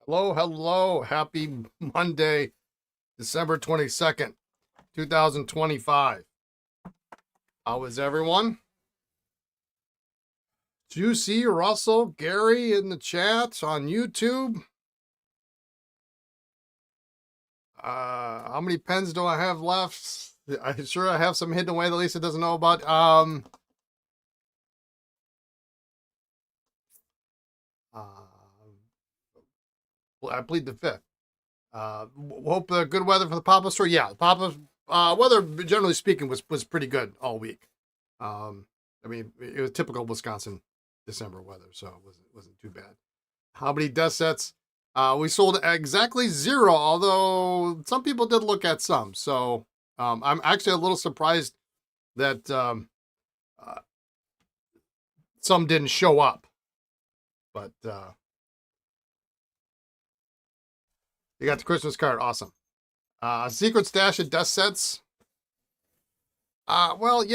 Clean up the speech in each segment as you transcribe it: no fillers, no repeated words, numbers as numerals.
Hello, hello. Happy Monday, December 22nd, 2025. How is everyone? Juicy, Russell, Gary in the chat on YouTube. How many pens do I have left? I'm sure I have some hidden away that Lisa doesn't know about. I plead the fifth. Hope good weather for the Papa store. Yeah, the Papa weather, generally speaking, was pretty good all week. I mean, it was typical Wisconsin December weather, so it wasn't too bad. How many desk sets? We sold exactly zero, although some people did look at some. So I'm actually a little surprised that uh, some didn't show up. But you got the Christmas card. Awesome. Secret stash of desk sets. Well,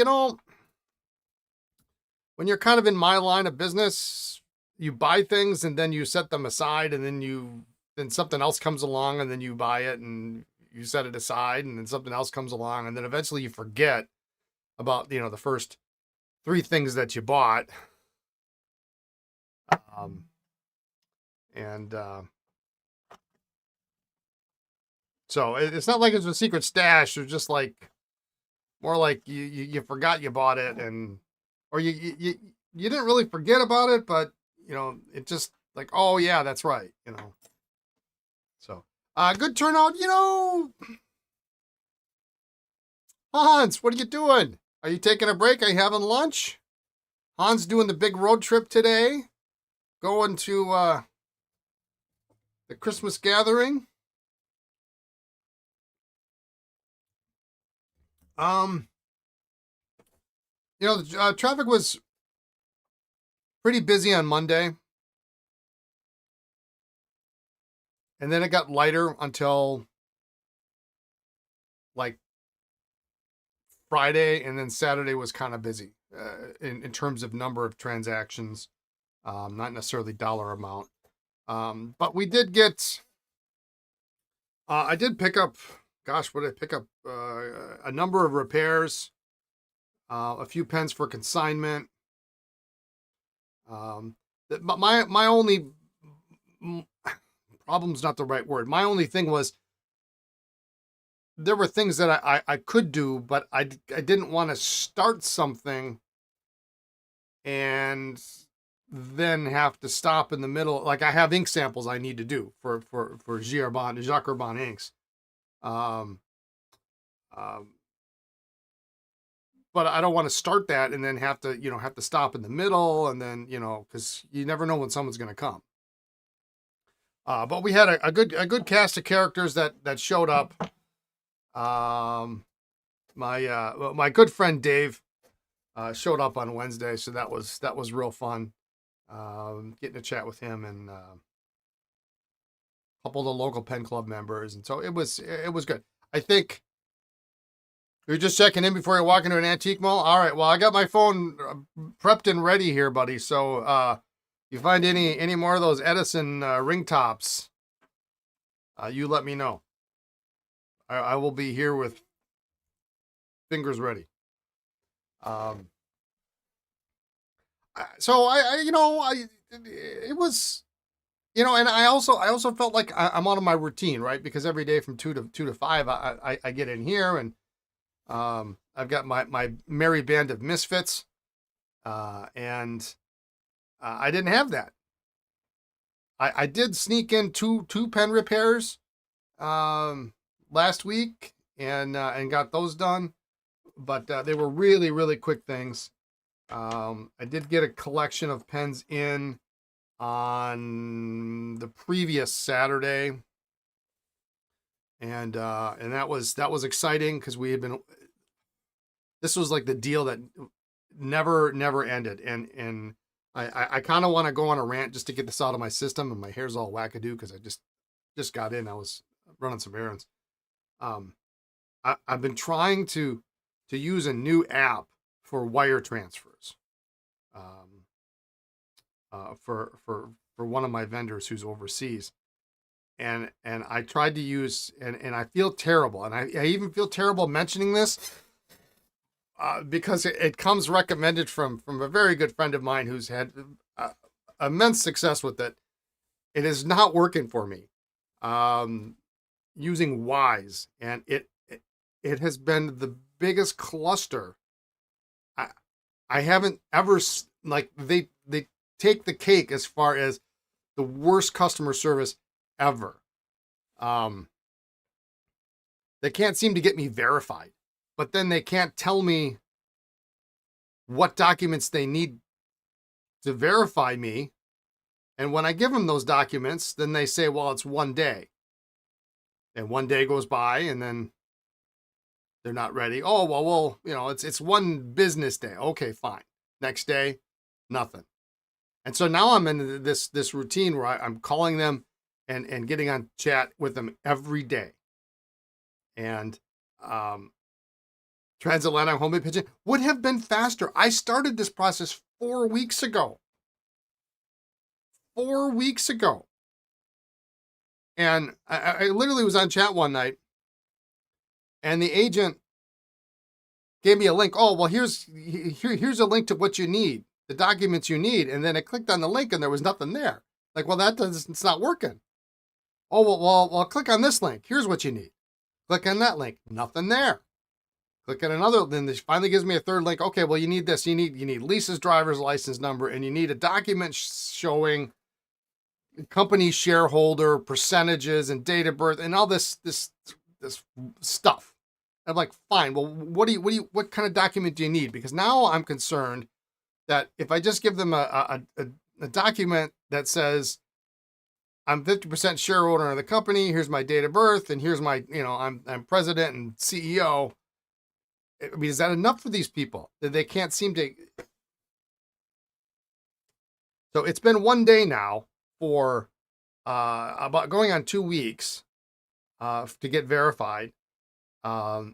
when you're kind of in my line of business, you buy things and then you set them aside, and then something else comes along and then you buy it and you set it aside, and then something else comes along, and then eventually you forget about the first three things that you bought. Um, and So it's not like it's a secret stash. It's just like more like you forgot you bought it, and or you didn't really forget about it, but it just like, oh yeah, that's right. So good turnout. Hans, what are you doing? Are you taking a break? Are you having lunch? Hans doing the big road trip today, going to the Christmas gathering. Um, traffic was pretty busy on Monday, and then it got lighter until like Friday, and then Saturday was kind of busy in terms of number of transactions, not necessarily dollar amount. But we did get, I did pick up, gosh, what did I pick up? A number of repairs, a few pens for consignment. My only problem's not the right word. My only thing was there were things that I could do, but I didn't want to start something and then have to stop in the middle. Like, I have ink samples I need to do for Jacques Urban inks. Um, um, but I don't want to start that and then have to stop in the middle, and then because you never know when someone's going to come. But we had a good cast of characters that showed up. My good friend Dave showed up on Wednesday, so that was real fun. Getting to chat with him and a couple of the local pen club members, and so it was good. I think you're just checking in before you walk into an antique mall. All right, well, I got my phone prepped and ready here, buddy. So you find any more of those Edison ring tops, you let me know. I will be here with fingers ready. So it was, and I also felt like I'm out of my routine, right? Because every day from 2 to 5, I get in here, and I've got my merry band of misfits, and I didn't have that. I did sneak in two pen repairs last week, and got those done, but they were really, really quick things. I did get a collection of pens in on the previous Saturday, and that was exciting because we had been. This was like the deal that never ended, and I kind of want to go on a rant just to get this out of my system, and my hair's all wackadoo because I just got in. I was running some errands. I've been trying to use a new app for wire transfers, for one of my vendors who's overseas, and I tried to use, and I feel terrible, and I even feel terrible mentioning this because it comes recommended from a very good friend of mine who's had immense success with it. It is not working for me. Using Wise, and it has been the biggest cluster. I haven't ever, like, they take the cake as far as the worst customer service ever. They can't seem to get me verified, but then they can't tell me what documents they need to verify me. And when I give them those documents, then they say, well, it's 1 day. And 1 day goes by, and then they're not ready. Oh, well, it's 1 business day. Okay, fine. Next day, nothing. And so now I'm in this routine where I'm calling them and getting on chat with them every day. And transatlantic homemade pigeon would have been faster. I started this process 4 weeks ago. 4 weeks ago. And I literally was on chat one night, and the agent gave me a link. Oh, well, here's a link to what you need, the documents you need. And then I clicked on the link, and there was nothing there. Like, well, it's not working. Oh, well, click on this link. Here's what you need. Click on that link. Nothing there. Click on another. Then this finally gives me a third link. Okay, well, you need this. You need Lisa's driver's license number, and you need a document showing company shareholder percentages and date of birth and all this stuff. I'm like, fine. Well, what kind of document do you need? Because now I'm concerned that if I just give them a document that says I'm 50% shareholder of the company, here's my date of birth, and here's my, I'm president and CEO. I mean, is that enough for these people? That they can't seem to. So it's been 1 day now for about going on 2 weeks to get verified.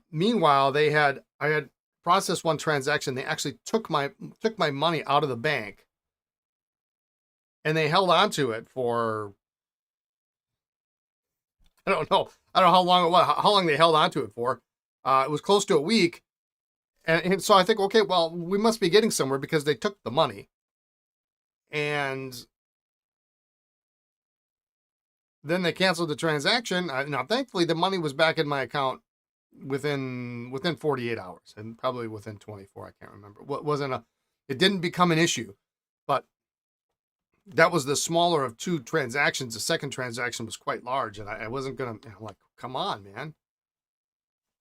Meanwhile, I had processed 1 transaction. They actually took my money out of the bank, and they held on to it for, I don't know how long it was, how long they held on to it for. It was close to a week. And so I think, okay, well, we must be getting somewhere because they took the money. And then they canceled the transaction. Now, thankfully, the money was back in my account within 48 hours, and probably within 24. I can't remember. It didn't become an issue, but that was the smaller of 2 transactions. The second transaction was quite large, and I wasn't going to, like, come on, man.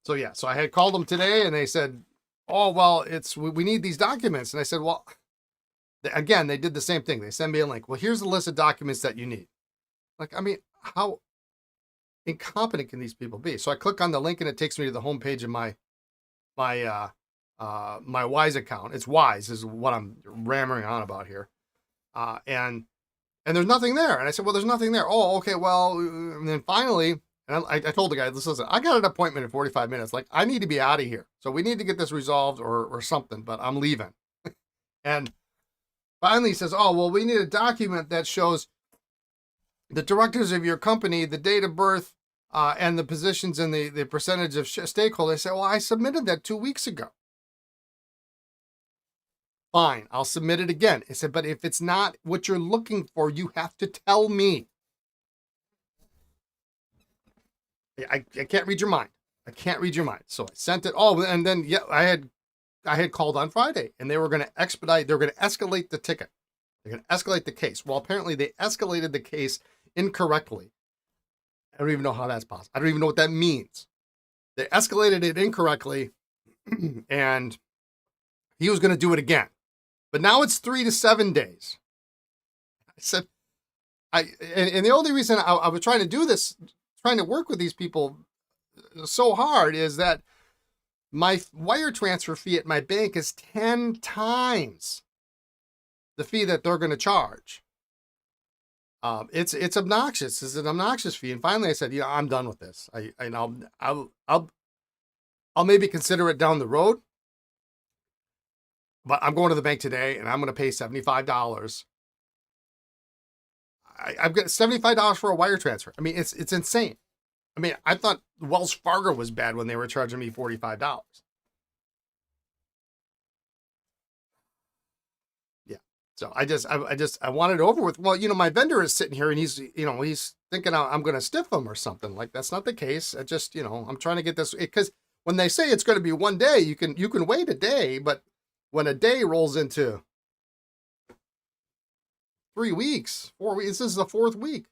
So yeah, so I had called them today, and they said, oh, well, we need these documents. And I said, well, again, they did the same thing. They send me a link. Well, here's the list of documents that you need. Like, I mean, how incompetent can these people be? So I click on the link, and it takes me to the homepage of my Wise account. It's Wise is what I'm rammering on about here. And there's nothing there. And I said, well, there's nothing there. Oh, okay. Well, and then finally, and I told the guy, listen, I got an appointment in 45 minutes. Like, I need to be out of here. So we need to get this resolved or something, but I'm leaving. And finally he says, oh, well, we need a document that shows the directors of your company, the date of birth, and the positions and the percentage of stakeholders. I said, well, I submitted that 2 weeks ago. Fine, I'll submit it again. I said, but if it's not what you're looking for, you have to tell me. I can't read your mind. I can't read your mind. So I sent it. Oh, and then yeah, I had called on Friday, and they were going to expedite. They were going to escalate the ticket. They're going to escalate the case. Well, apparently they escalated the case incorrectly. I don't even know how that's possible. I don't even know what that means. They escalated it incorrectly, and he was going to do it again. But now it's 3 to 7 days. I said, and the only reason I was trying to do this, trying to work with these people so hard, is that my wire transfer fee at my bank is 10 times the fee that they're going to charge. It's obnoxious. It's an obnoxious fee. And finally I said, I'm done with this. I'll maybe consider it down the road, but I'm going to the bank today, and I'm going to pay $75. I've got $75 for a wire transfer. I mean, it's insane. I mean, I thought Wells Fargo was bad when they were charging me $45. Yeah. So I wanted it over with. Well, my vendor is sitting here and he's thinking I'm going to stiff him or something. Like, that's not the case. I just, I'm trying to get this, because when they say it's going to be one day, you can wait a day, but when a day rolls into 3 weeks, 4 weeks, this is the fourth week.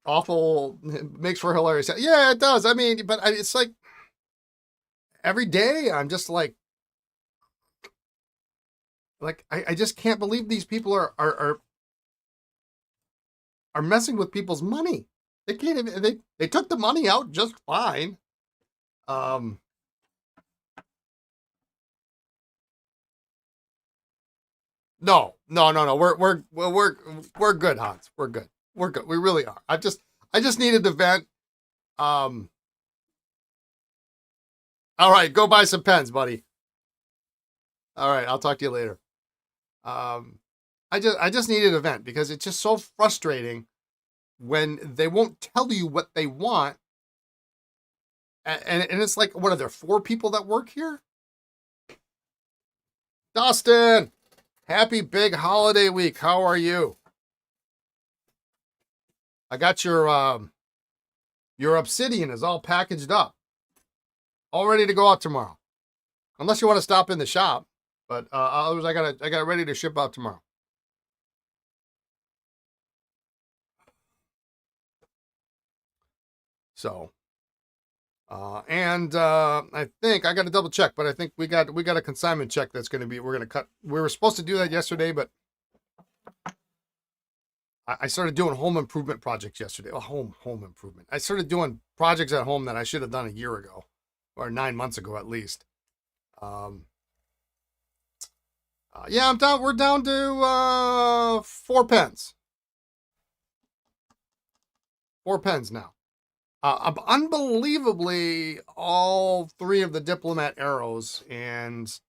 Awful. Makes for hilarious. Yeah, it does. I mean, but it's like every day I'm just like I just can't believe these people are messing with people's money. They can't even, they took the money out just fine. No. We're good, Hans. We're good. We're good. We really are. I just needed to vent. All right, go buy some pens, buddy. All right, I'll talk to you later. I just needed a vent because it's just so frustrating when they won't tell you what they want. And it's like, what are there 4 people that work here? Dustin, happy big holiday week. How are you? I got your obsidian is all packaged up, all ready to go out tomorrow. Unless you want to stop in the shop, but I got it ready to ship out tomorrow. So, I think I got to double check, but I think we got a consignment check that's going to be, we're going to cut. We were supposed to do that yesterday, but I started doing home improvement projects yesterday. Well, home improvement. I started doing projects at home that I should have done a year ago, or 9 months ago at least. Yeah, I'm down. We're down to 4 pens. 4 pens now. Unbelievably, all 3 of the Diplomat arrows and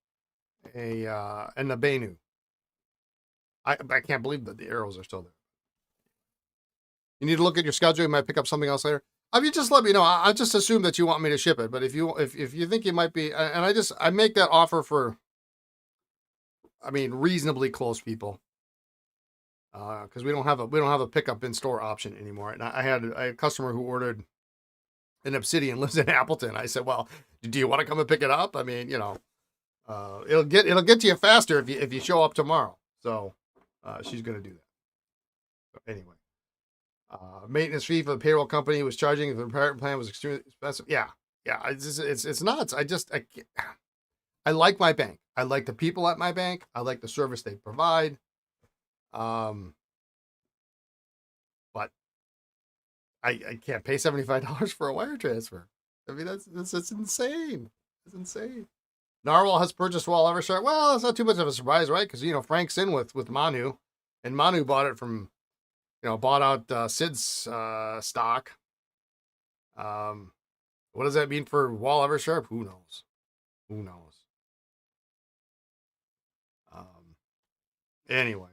the Benu. I can't believe that the arrows are still there. You need to look at your schedule. You might pick up something else later. I mean, just let me know. I just assume that you want me to ship it. But if you think you might be, and I make that offer for, I mean, reasonably close people, because we don't have a pickup in store option anymore. And I had a customer who ordered an obsidian, lives in Appleton. I said, well, do you want to come and pick it up? I mean, it'll get to you faster if you show up tomorrow. So she's going to do that. So anyway. Maintenance fee for the payroll company was charging. The retirement plan was extremely expensive. Yeah. It's nuts. I like my bank. I like the people at my bank. I like the service they provide. But I can't pay $75 for a wire transfer. I mean, that's insane. It's insane. Narwhal has purchased Wall Eversharp. Well, that's not too much of a surprise, right? Because Frank's in with Manu, and Manu bought it from. Bought out Sid's stock. What does that mean for Wall Eversharp? Who knows? Anyway.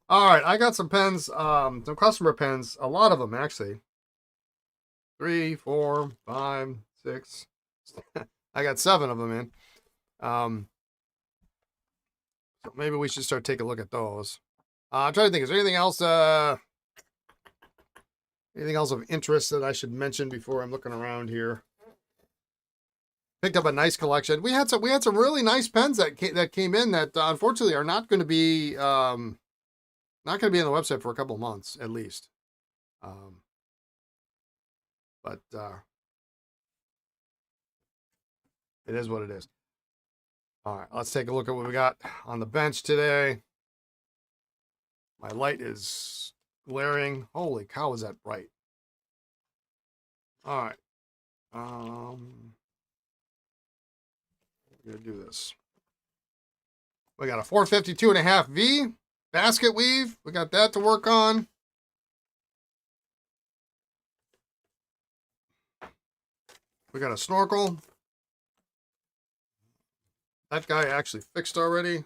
All right, I got some pens, some customer pens, a lot of them actually. 3, 4, 5, 6. I got 7 of them in. So maybe we should start taking a look at those. I'm trying to think. Is there anything else of interest that I should mention before I'm looking around here? Picked up a nice collection. We had some really nice pens that came in that unfortunately are not going to be on the website for a couple of months at least. But it is what it is. All right, let's take a look at what we got on the bench today. My light is glaring. Holy cow, is that bright? All right. We're going to do this. We got a 452.5 V basket weave. We got that to work on. We got a snorkel. That guy actually fixed already.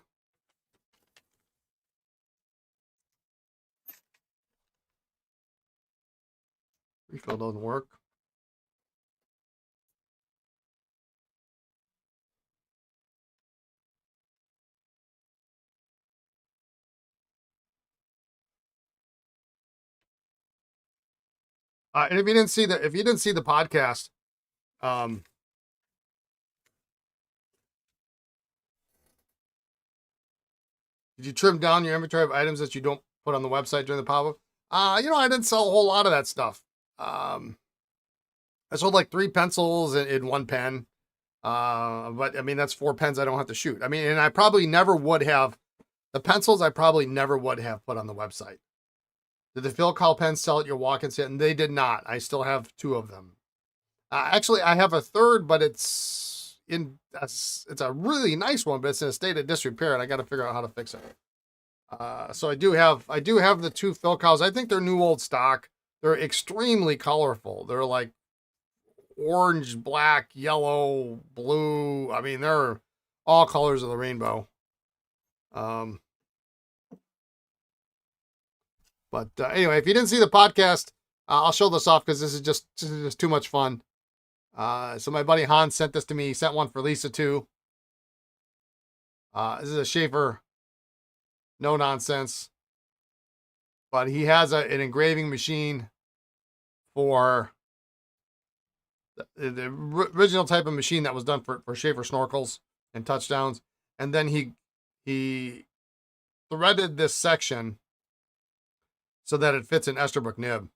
Refill doesn't work. And if you didn't see the podcast, did you trim down your inventory of items that you don't put on the website during the pop-up? I didn't sell a whole lot of that stuff. I sold like 3 pencils and 1 pen. But I mean, that's 4 pens I don't have to shoot. I mean, and I probably never would have the pencils. I probably never would have put on the website. Did the Phil Call pens sell at your walk-in set? And they did not. I still have 2 of them. Actually, I have a third, but it's a really nice one, but it's in a state of disrepair, and I got to figure out how to fix it. So I do have the 2 Phil Calls. I think they're new old stock. They're extremely colorful. They're like orange, black, yellow, blue. I mean, they're all colors of the rainbow. But anyway, if you didn't see the podcast, I'll show this off because this is just too much fun. So my buddy Hans sent this to me. He sent one for Lisa too. This is a Sheaffer, no nonsense. But he has an engraving machine for the original type of machine that was done for Sheaffer snorkels and touchdowns. And then he threaded this section so that it fits an Esterbrook nib.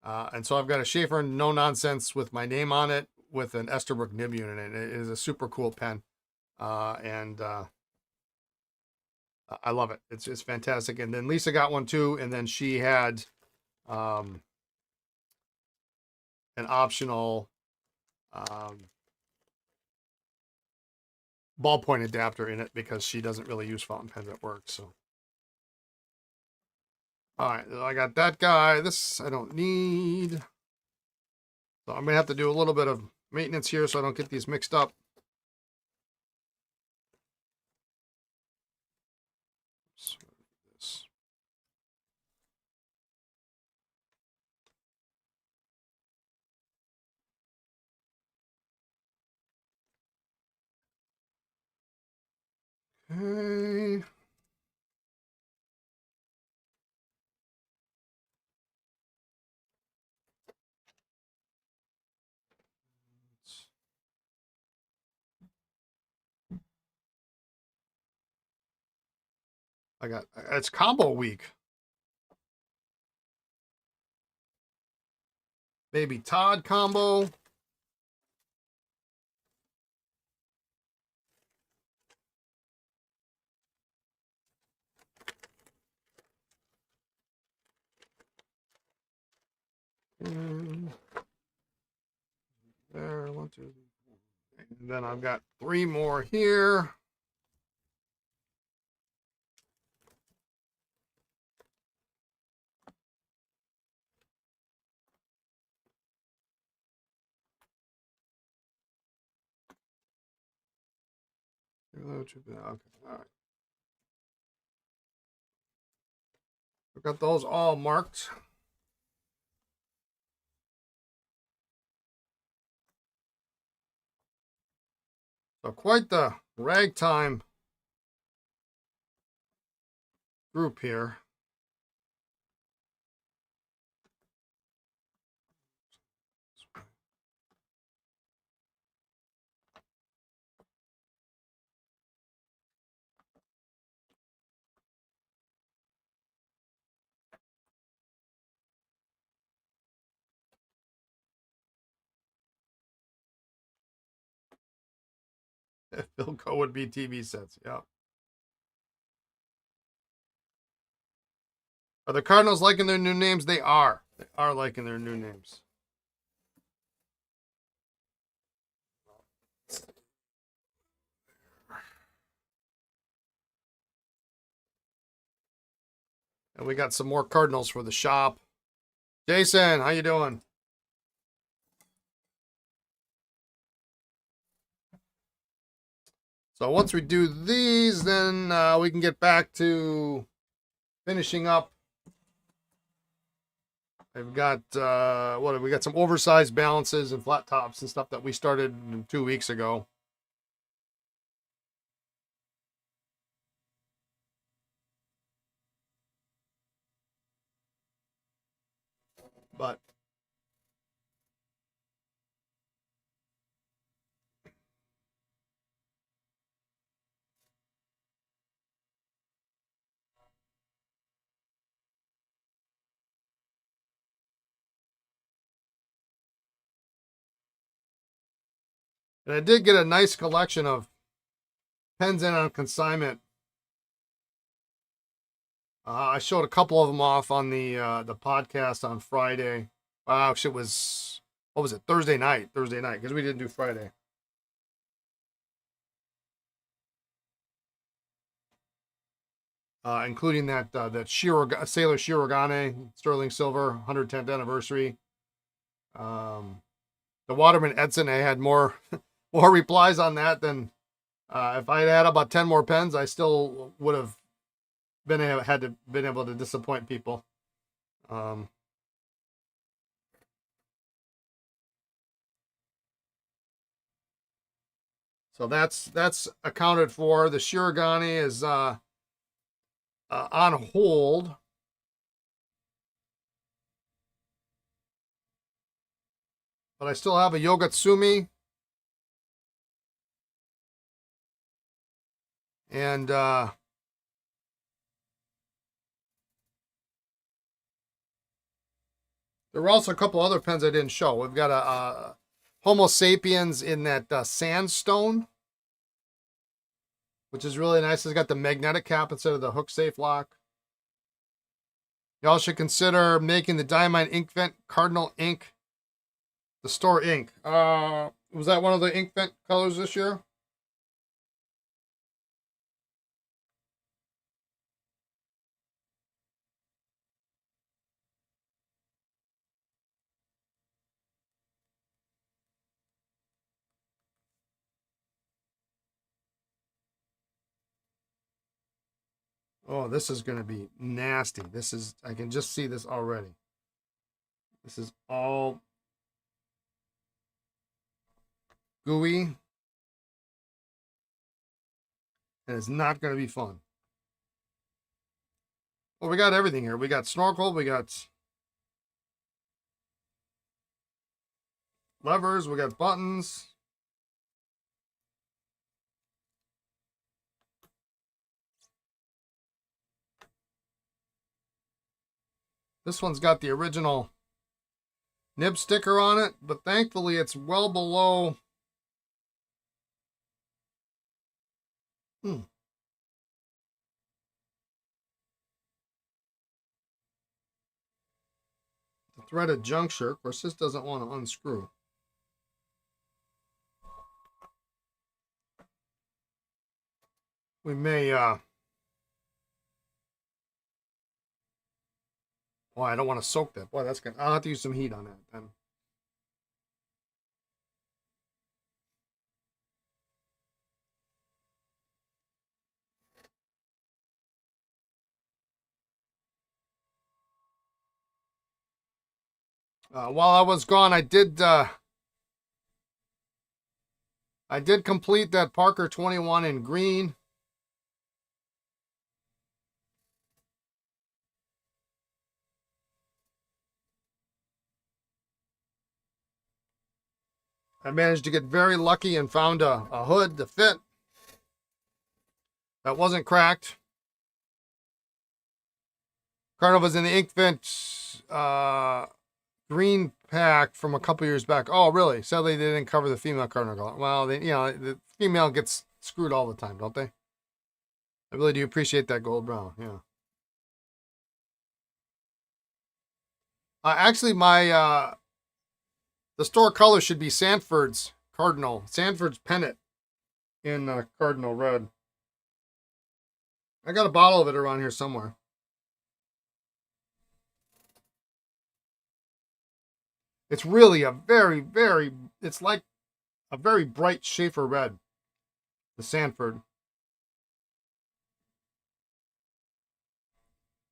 And so I've got a Sheaffer no nonsense with my name on it with an Esterbrook nib unit in it. It is a super cool pen. And I love it. It's fantastic. And then Lisa got one too. And then she had an optional ballpoint adapter in it because she doesn't really use fountain pens at work. So, all right, I got that guy. This I don't need. So I'm gonna have to do a little bit of maintenance here so I don't get these mixed up. Okay. It's combo week. Baby Todd combo. And there, 1, 2, 3, 4. And then I've got 3 more here. Okay, all right. I've got those all marked. So quite the ragtime group here. Philco would be TV sets. Yeah. Are the Cardinals liking their new names? They are. They are liking their new names. And we got some more Cardinals for the shop. Jason, how you doing? So once we do these, then we can get back to finishing up I've got what we got some oversized balances and flat tops and stuff that we started 2 weeks ago. But and I did get a nice collection of pens in on consignment. I showed a couple of them off on the podcast on Friday. Actually, it was, what was it, Thursday night, because we didn't do Friday. Including that Sailor Shirogane Sterling Silver 110th anniversary. The Waterman Edson, I had more more replies on that than if I had about 10 more pens, I still would have been able to disappoint people. So that's accounted for. The Shirogane is on hold. But I still have a Yogatsumi. And there were also a couple other pens I didn't show. We've got a Homo sapiens in that sandstone, which is really nice. It's got the magnetic cap instead of the hook safe lock. Y'all should consider making the Diamond Ink Vent Cardinal ink the store ink. Was that one of the ink vent colors this year? Oh, this is going to be nasty. I can just see this already. This is all gooey. And it's not going to be fun. Well, we got everything here. We got snorkel. We got levers. We got buttons. This one's got the original nib sticker on it, but thankfully it's well below. The threaded juncture. Of course, this doesn't want to unscrew. We may, oh, I don't want to soak that. Boy, that's good. I'll have to use some heat on that then. While I was gone, I did complete that Parker 21 in green. I managed to get very lucky and found a hood to fit that wasn't cracked. Cardinal was in the ink vent green pack from a couple years back. Oh, really? Sadly, they didn't cover the female cardinal. Well, the female gets screwed all the time, don't they? I really do appreciate that gold brown. Yeah. Actually, my the store color should be Sanford's cardinal, Sanford's pennant in cardinal red. I got a bottle of it around here somewhere. It's really a very, very, it's like a very bright Sheaffer red, the Sanford.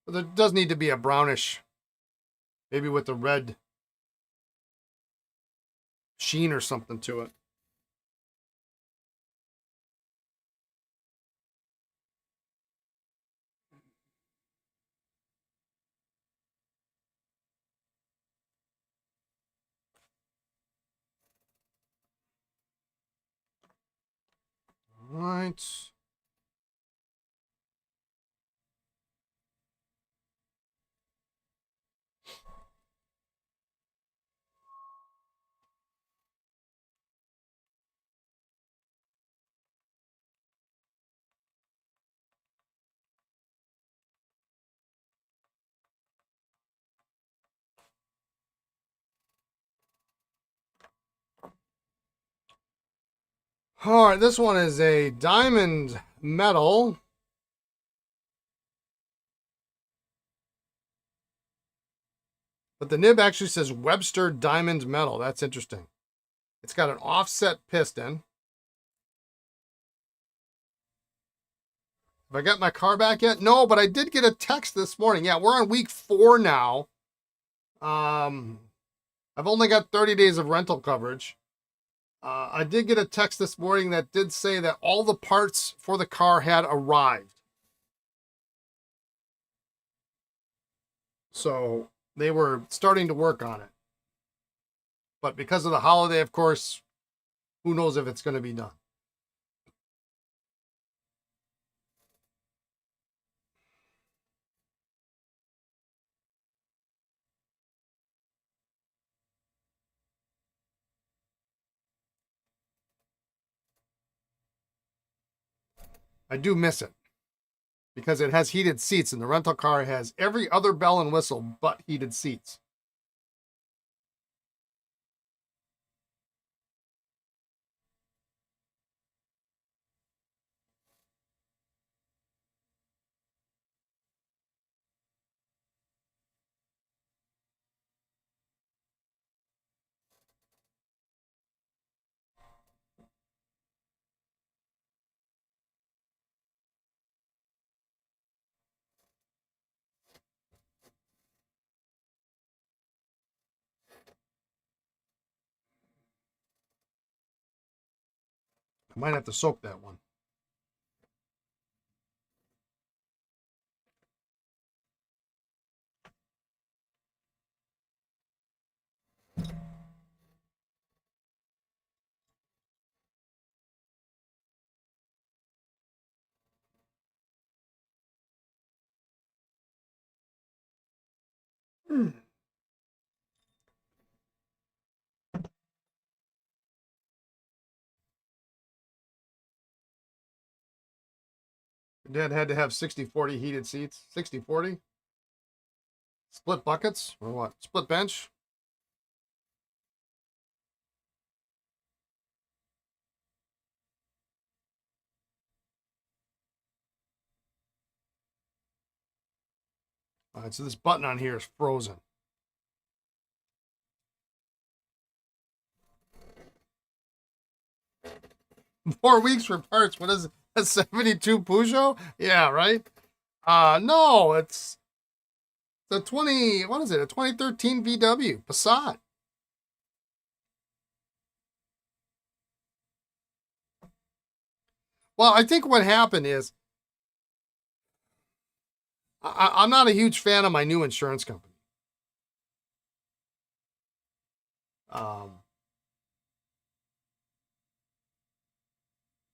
But there does need to be a brownish Maybe with the red sheen or something to it. All right. All right, this one is a diamond metal. But the nib actually says Webster Diamond Metal. That's interesting. It's got an offset piston. Have I got my car back yet? No, but I did get a text this morning. Yeah, we're on week 4 now. I've only got 30 days of rental coverage. I did get a text this morning that did say that all the parts for the car had arrived. So they were starting to work on it. But because of the holiday, of course, who knows if it's going to be done. I do miss it because it has heated seats, and the rental car has every other bell and whistle but heated seats. I might have to soak that one. Dad had to have 60/40 heated seats. 60/40? Split buckets? Or what? Split bench? All right, so this button on here is frozen. 4 weeks for parts. What is it? A 72 Peugeot? Yeah, right? No, it's the 20, what is it? A 2013 VW Passat. Well, I think what happened is I'm not a huge fan of my new insurance company. Um,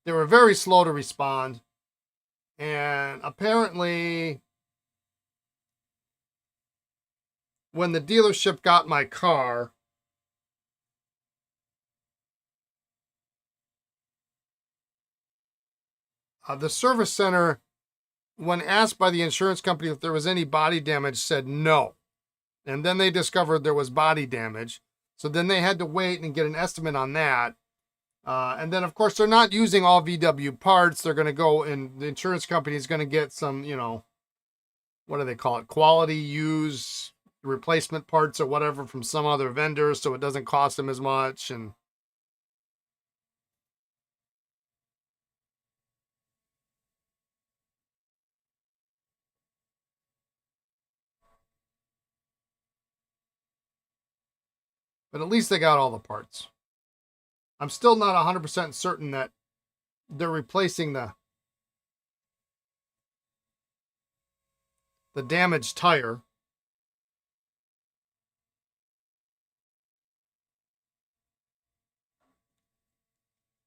they were very slow to respond. And apparently, when the dealership got my car, the service center, when asked by the insurance company if there was any body damage, said no. And then they discovered there was body damage. So then they had to wait and get an estimate on that. And then, of course, they're not using all VW parts. They're going to go, and the insurance company is going to get some, what do they call it? Quality use replacement parts or whatever from some other vendor, so it doesn't cost them as much. And But at least they got all the parts. I'm still not 100% certain that they're replacing the damaged tire.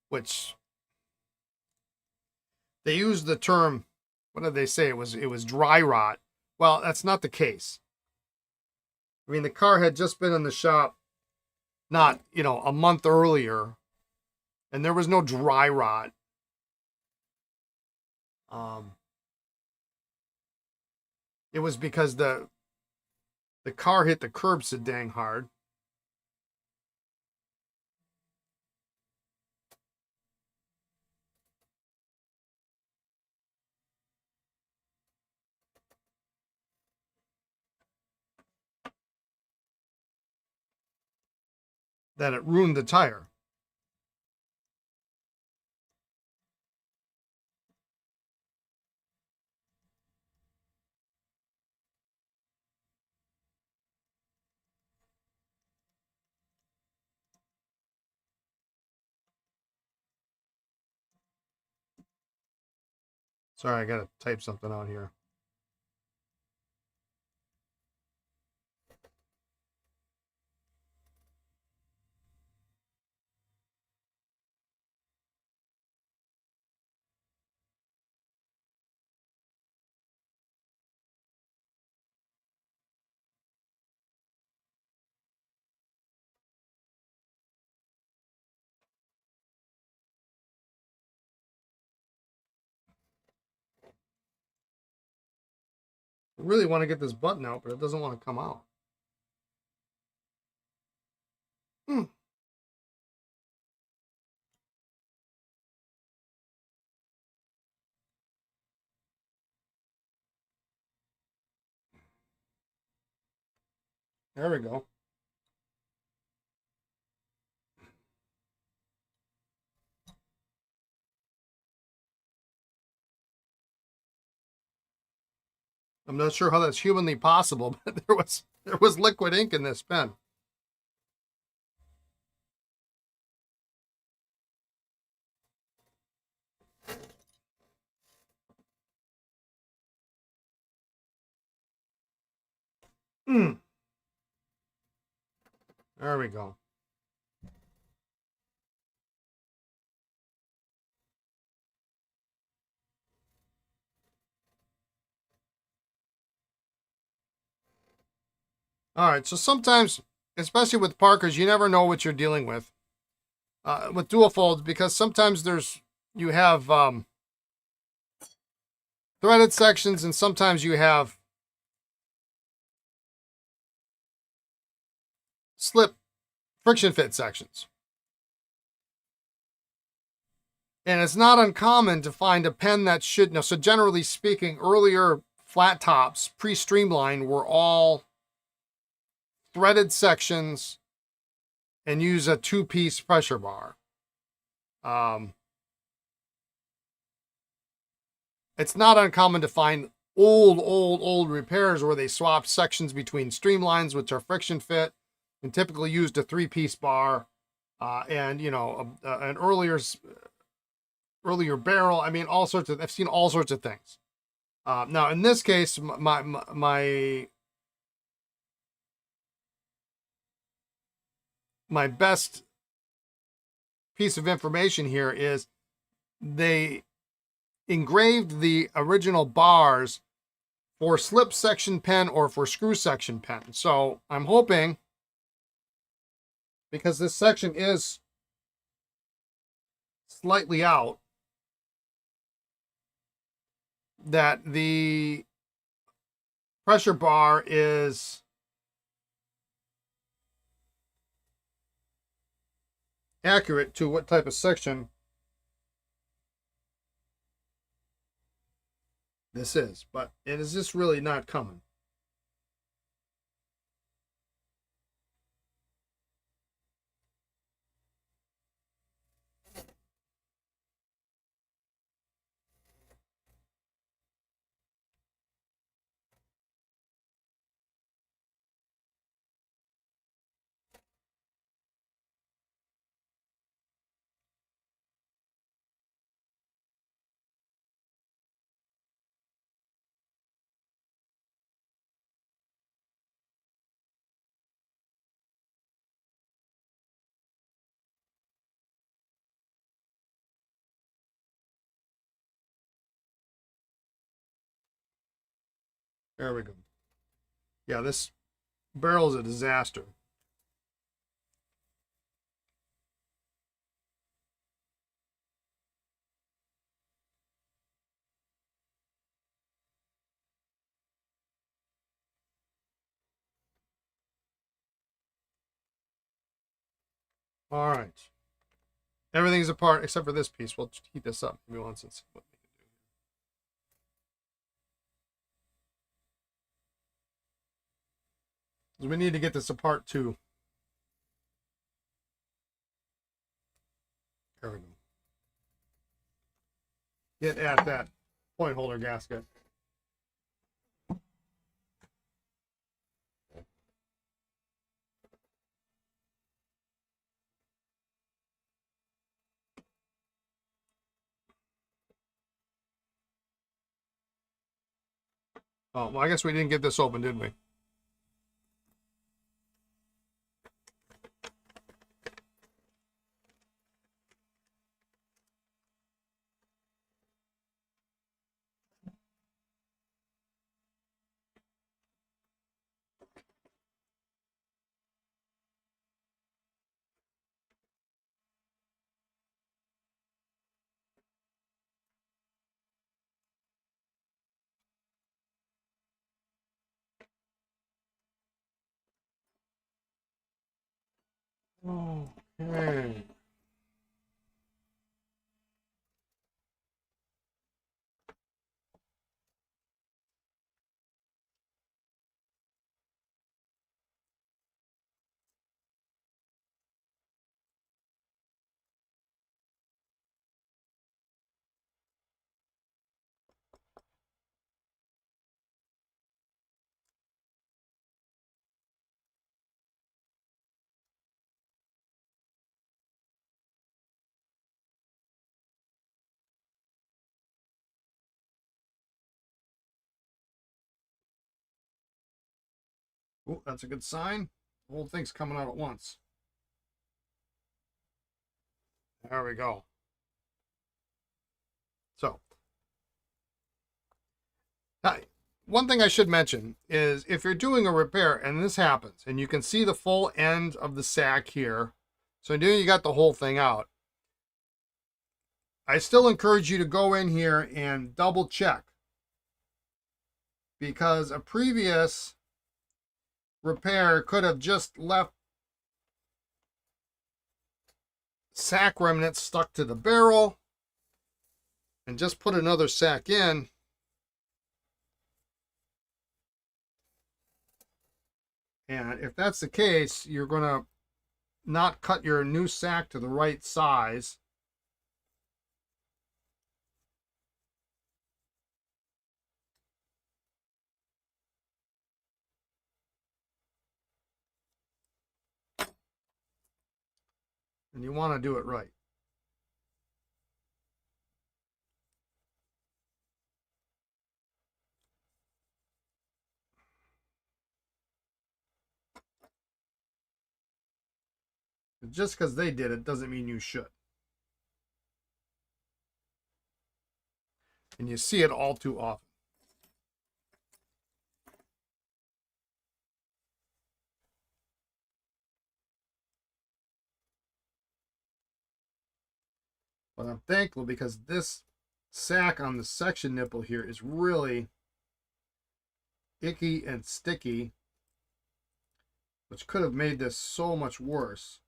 Which they used the term, what did they say? It was dry rot. Well, that's not the case. I mean, the car had just been in the shop not, a month earlier, and there was no dry rot. It was because the car hit the curb so dang hard. That it ruined the tire. Sorry, I gotta type something out here. I really want to get this button out, but it doesn't want to come out. There we go. I'm not sure how that's humanly possible, but there was liquid ink in this pen. There we go. All right, so sometimes, especially with Parkers, you never know what you're dealing with dual folds, because sometimes you have threaded sections, and sometimes you have slip friction fit sections. And it's not uncommon to find a pen that should, so generally speaking, earlier flat tops, pre-streamlined, were all threaded sections and use a 2-piece pressure bar. It's not uncommon to find old repairs where they swapped sections between streamlines, which are friction fit, and typically used a 3-piece bar, and an earlier barrel. I mean, I've seen all sorts of things. Now, in this case, my best piece of information here is they engraved the original bars for slip section pen or for screw section pen. So I'm hoping, because this section is slightly out, that the pressure bar is accurate to what type of section this is. But it is just really not coming. There we go. Yeah, this barrel is a disaster. All right. Everything's apart except for this piece. We'll heat this up. Give me 1 second. We need to get this apart too. There we go. Get at that point holder gasket. Oh, well, I guess we didn't get this open, did we? Okay. Oh, that's a good sign. The whole thing's coming out at once. There we go. So, one thing I should mention is if you're doing a repair and this happens, and you can see the full end of the sack here, so now you got the whole thing out. I still encourage you to go in here and double check, because a previous repair could have just left sack remnants stuck to the barrel and just put another sack in. And if that's the case, you're going to not cut your new sack to the right size. And you want to do it right. Just because they did it doesn't mean you should. And you see it all too often. But I'm thankful because this sack on the section nipple here is really icky and sticky, which could have made this so much worse.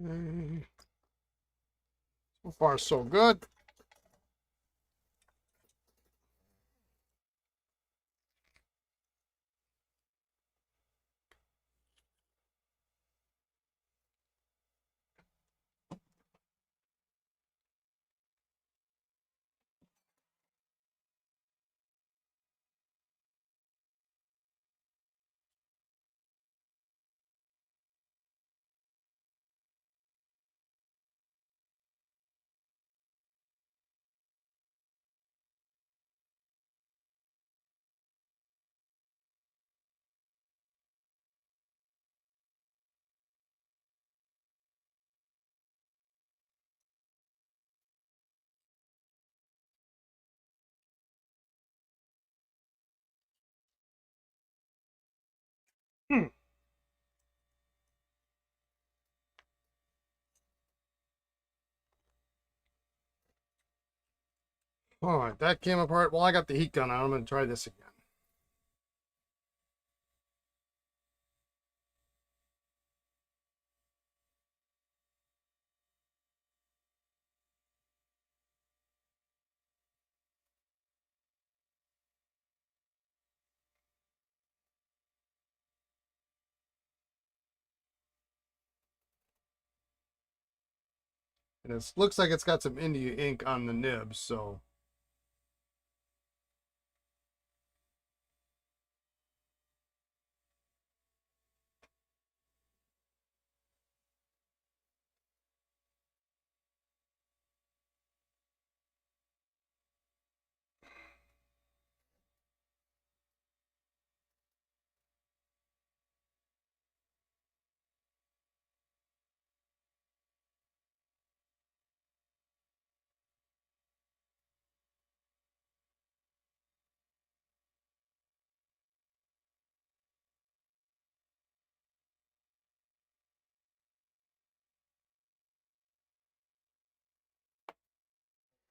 So far, so good. Hmm. All right, that came apart. Well, I got the heat gun on. I'm going to try this again. And it looks like it's got some India ink on the nibs, so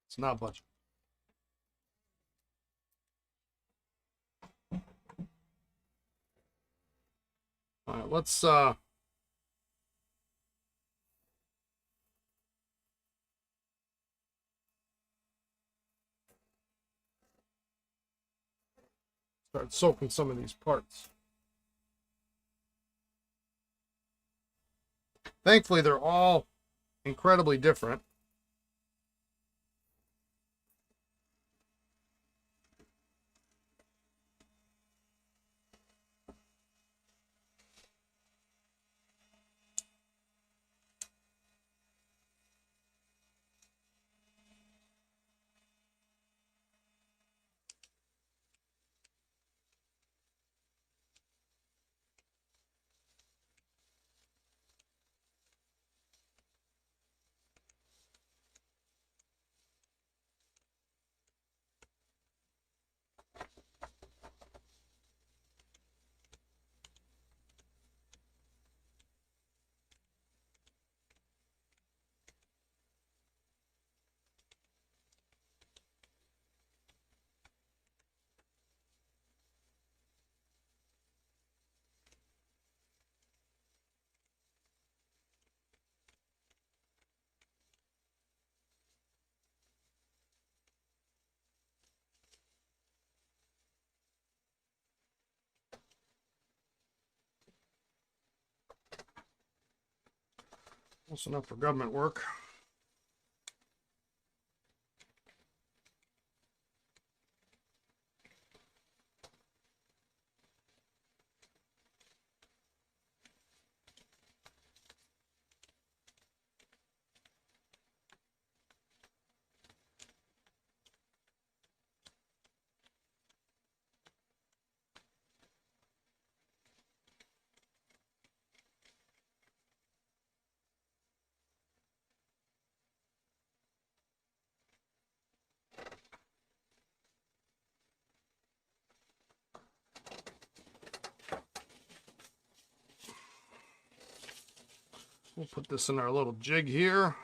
it's not budging. All right, let's start soaking some of these parts. Thankfully, they're all incredibly different. That's enough for government work. We'll put this in our little jig here.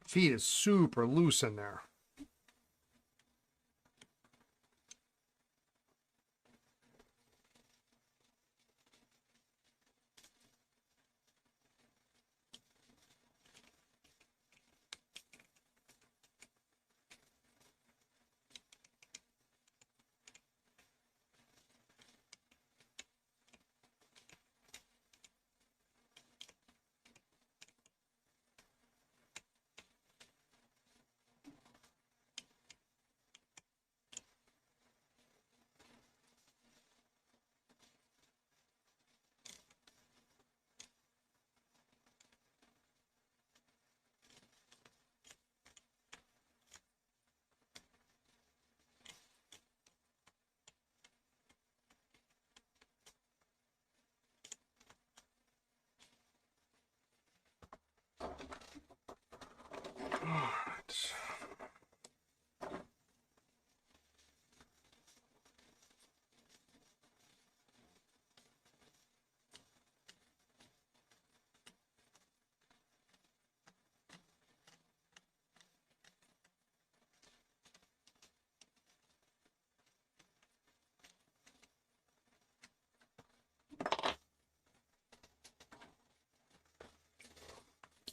Feed is super loose in there.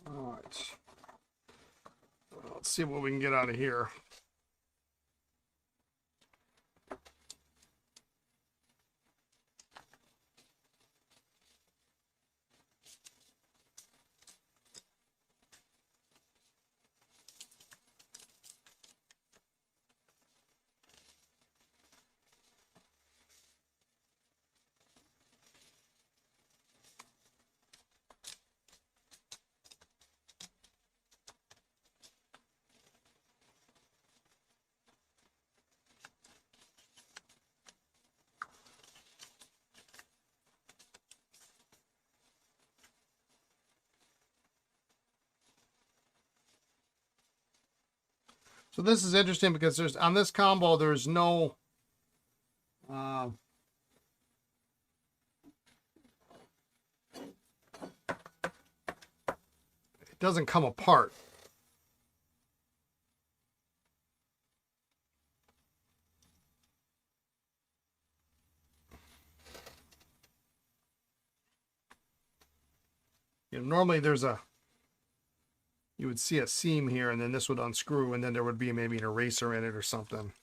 All right. Let's see what we can get out of here. So this is interesting because there's on this combo there's no it doesn't come apart. You know, normally you would see a seam here and then this would unscrew and then there would be maybe an eraser in it or something.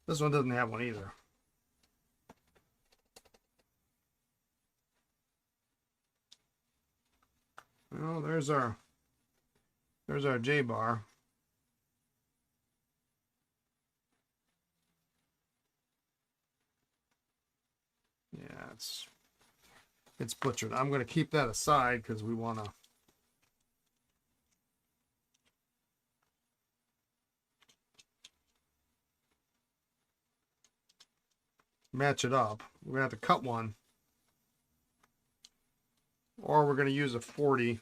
This one doesn't have one either. Well, there's our J-bar. Yeah, it's butchered. I'm going to keep that aside because we want to match it up. We're going to have to cut one, or we're going to use a 40.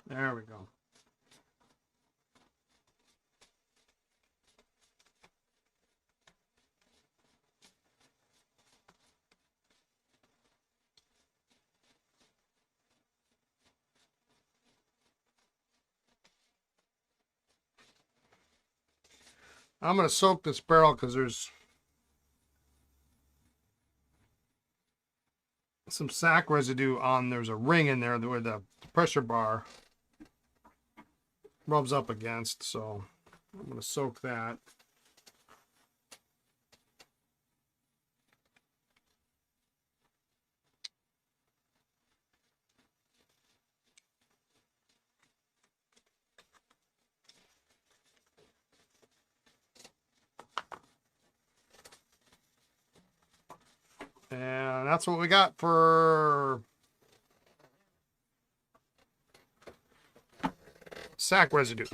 There we go. I'm going to soak this barrel because there's some sack residue on, there's a ring in there where the pressure bar rubs up against. So I'm going to soak that. And that's what we got for sack residue.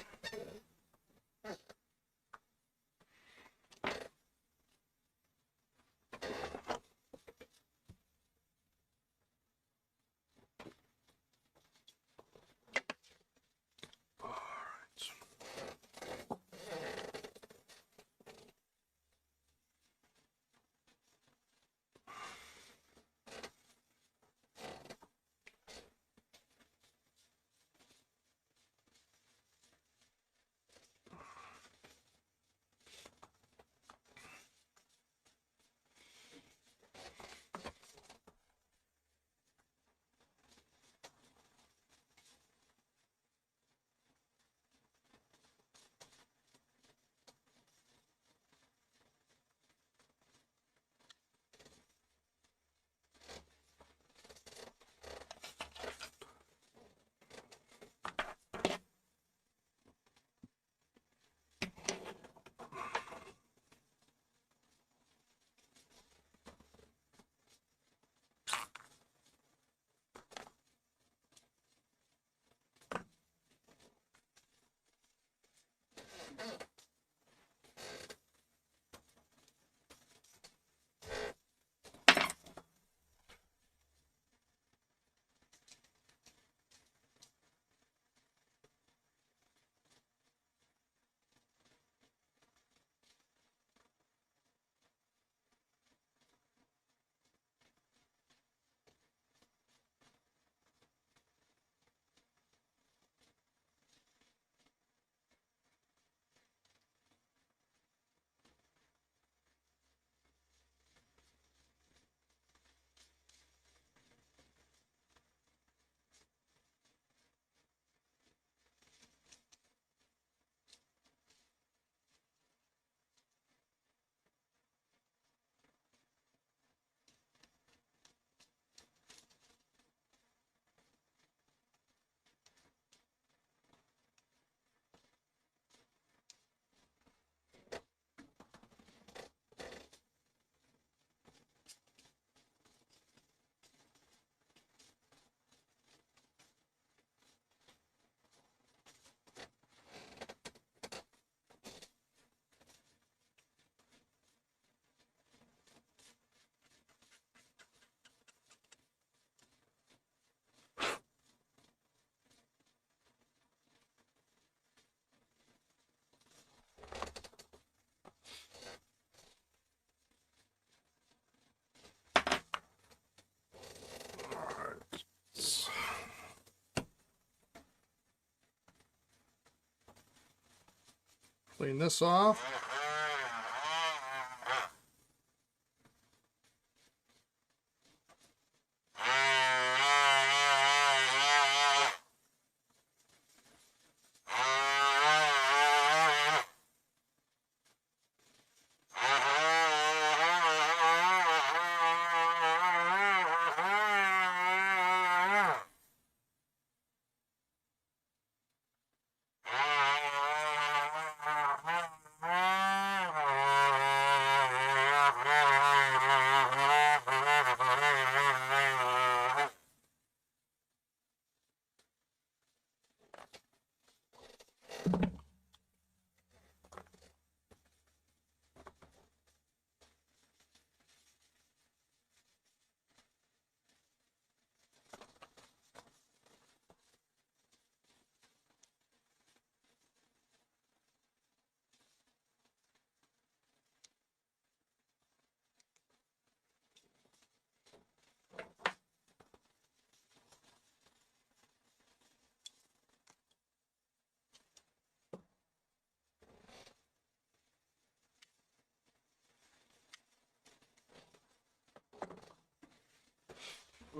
Clean this off.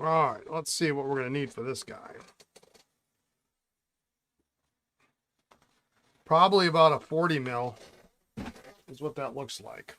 All right, let's see what we're going to need for this guy. Probably about a 40 mil is what that looks like.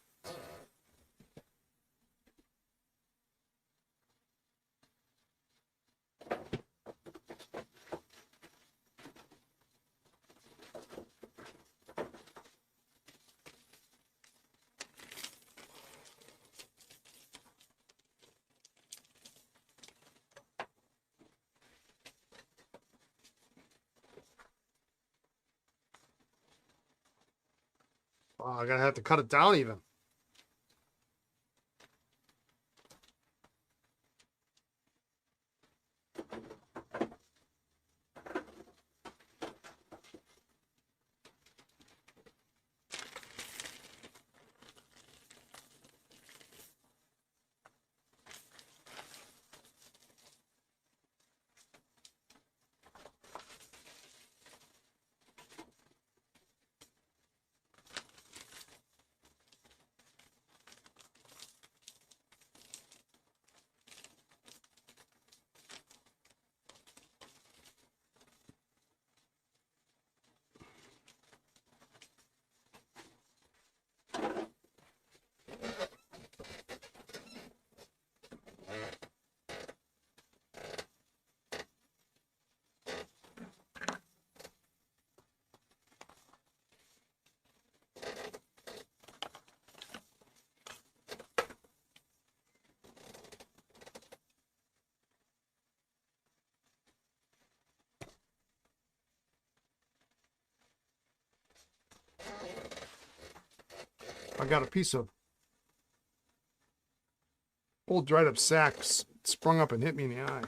Oh, I'm going to have to cut it down even. I got a piece of old dried up sack sprung up and hit me in the eye.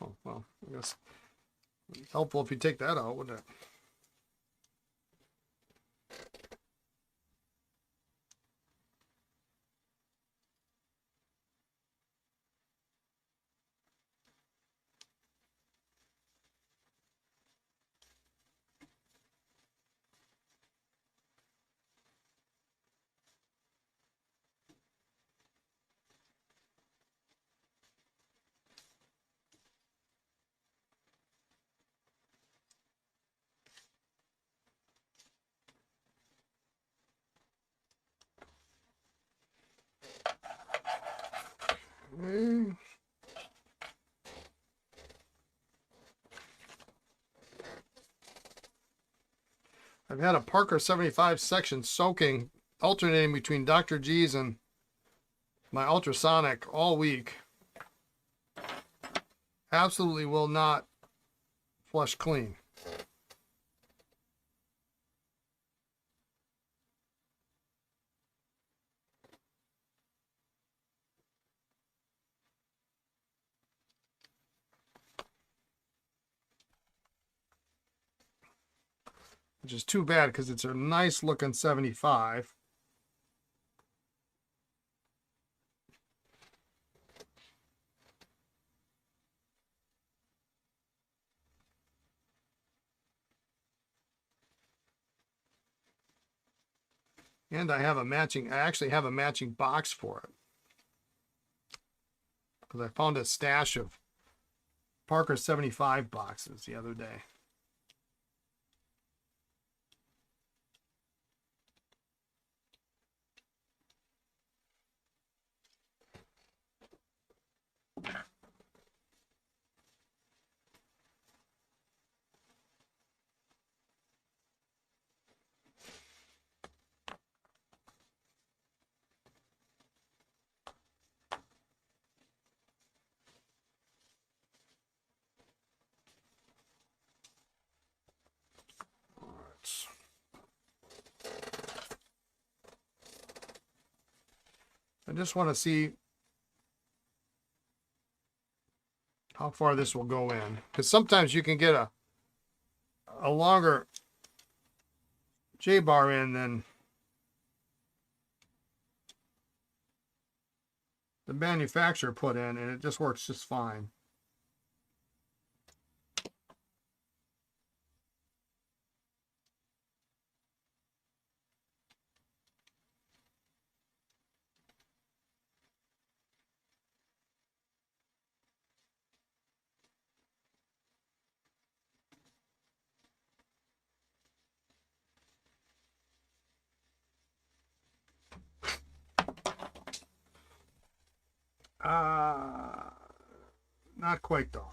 Oh, well, I guess it's helpful if you take that out, wouldn't it? Mm. I've had a Parker 75 section soaking, alternating between Dr. G's and my ultrasonic all week. Absolutely will not flush clean. Which is too bad because it's a nice looking 75. And I actually have a matching box for it. Because I found a stash of Parker 75 boxes the other day. I just want to see how far this will go in. Because sometimes you can get a longer J-bar in than the manufacturer put in, and it just works just fine. Not quite though.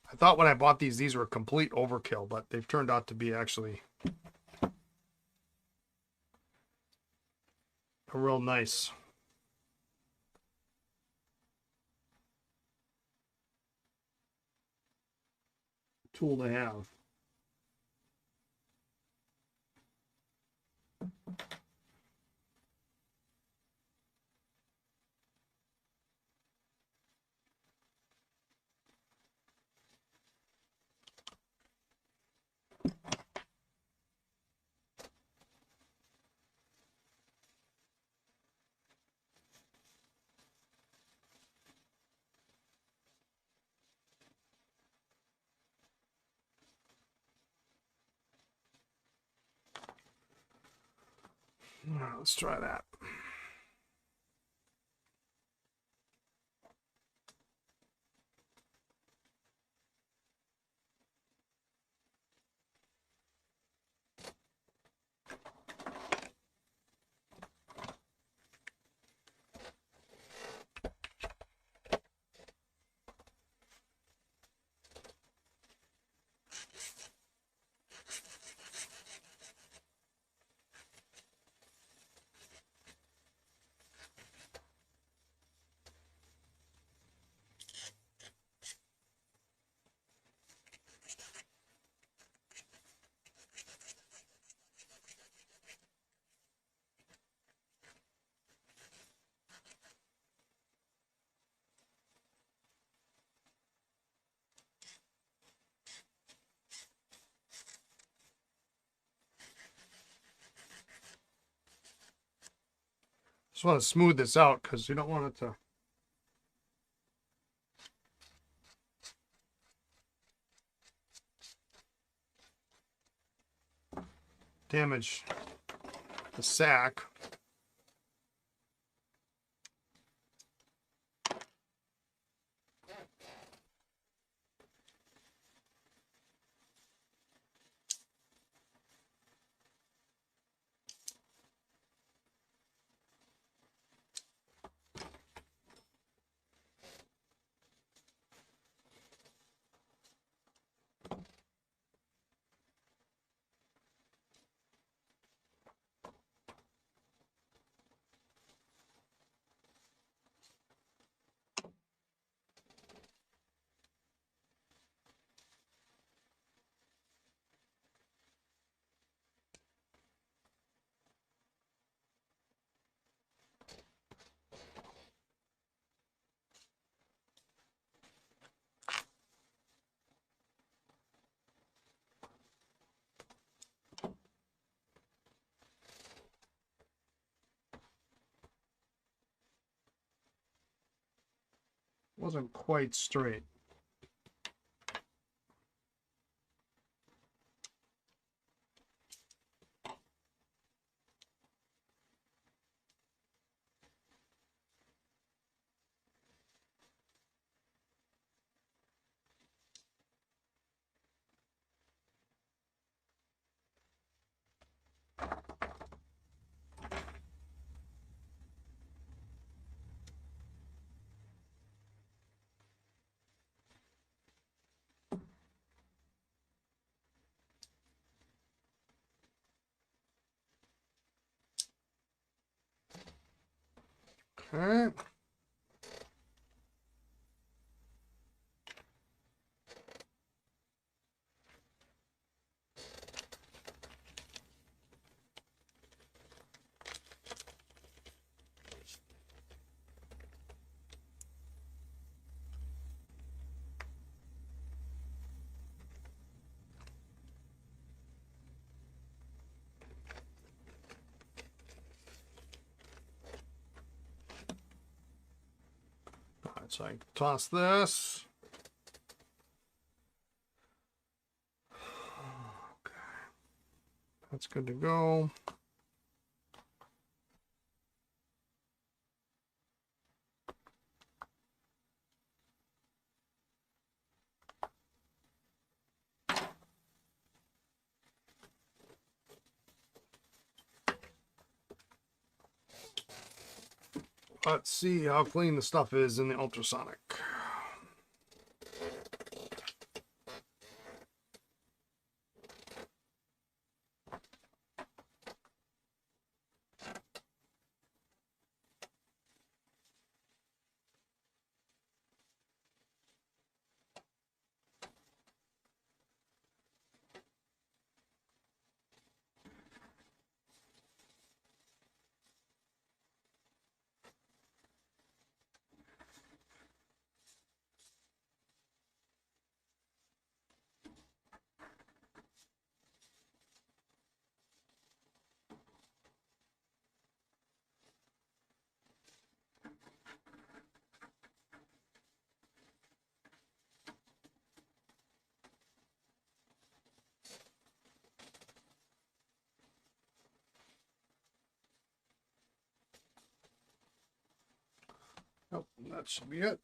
I thought when I bought these were complete overkill, but they've turned out to be actually a real nice tool to have. Let's try that. Just want to smooth this out because you don't want it to damage the sack. Wasn't quite straight. Okay. right, so I can toss this. Okay. That's good to go. Let's see how clean the stuff is in the ultrasonic. Oh, that should be it.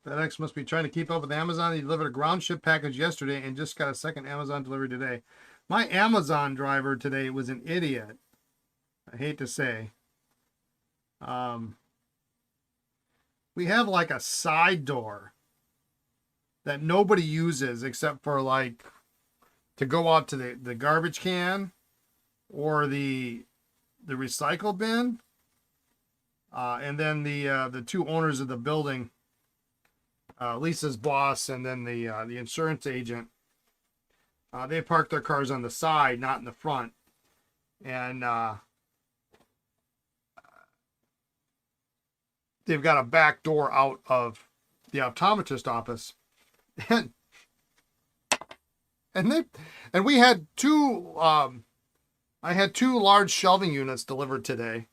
FedEx must be trying to keep up with Amazon. He delivered a ground ship package yesterday and just got a second Amazon delivery today. My Amazon driver today was an idiot. I hate to say. We have like a side door that nobody uses except for like to go out to the garbage can or the recycle bin. And then the two owners of the building, Lisa's boss and then the insurance agent, they park their cars on the side, not in the front. And they've got a back door out of the optometrist office. And And we had two. I had two large shelving units delivered today,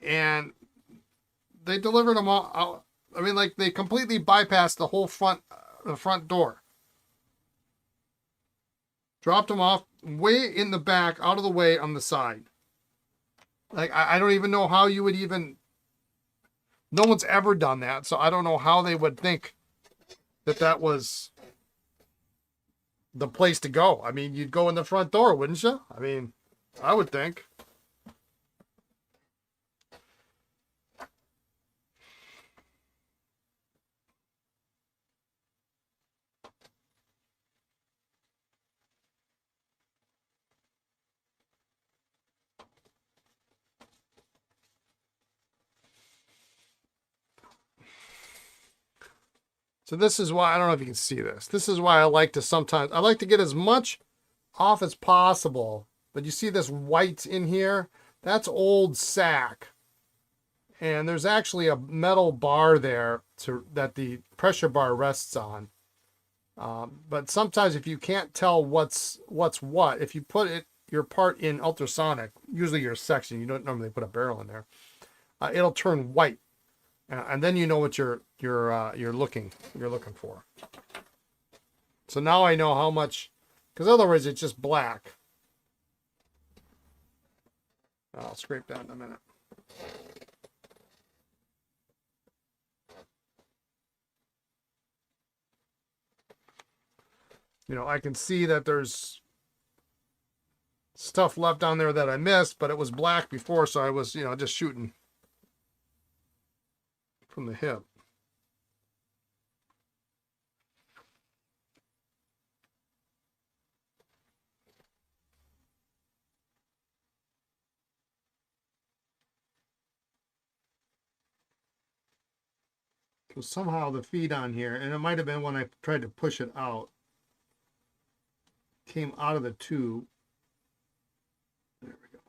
and they delivered them all out. I mean, like they completely bypassed the whole the front door. Dropped them off way in the back, out of the way on the side. Like I don't even know how you would even. No one's ever done that, so I don't know how they would think that that was the place to go. I mean, you'd go in the front door, wouldn't you? I mean, I would think. So this is why, I don't know if you can see this. This is why I like to get as much off as possible. But you see this white in here? That's old sack. And there's actually a metal bar there that the pressure bar rests on. But sometimes if you can't tell what's what, if you put your part in ultrasonic, usually your section, you don't normally put a barrel in there, it'll turn white. And then you know what you're looking for. So now I know how much, because otherwise it's just black. I'll scrape that in a minute. I can see that there's stuff left on there that I missed, but it was black before, so I was, just shooting from the hip. So somehow the feed on here, and it might have been when I tried to push it out, came out of the tube. There we go.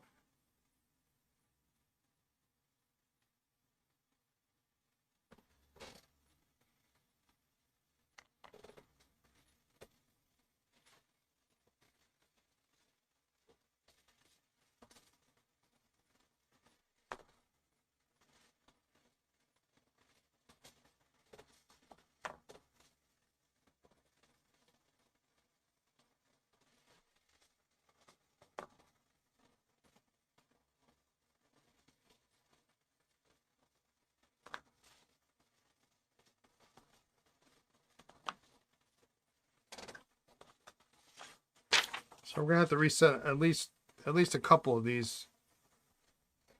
So we're gonna have to reset at least a couple of these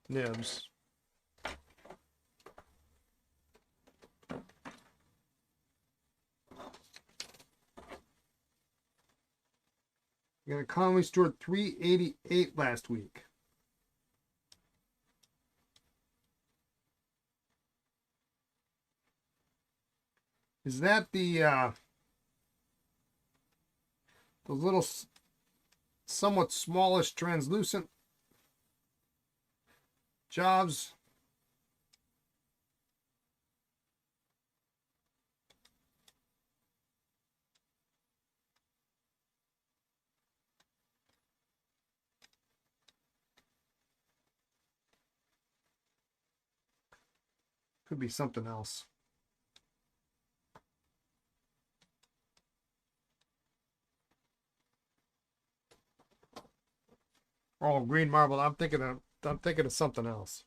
nibs. We got economy stored 388 last week. Is that the little somewhat smallish translucent jobs? Could be something else. Oh, green marble. I'm thinking of something else.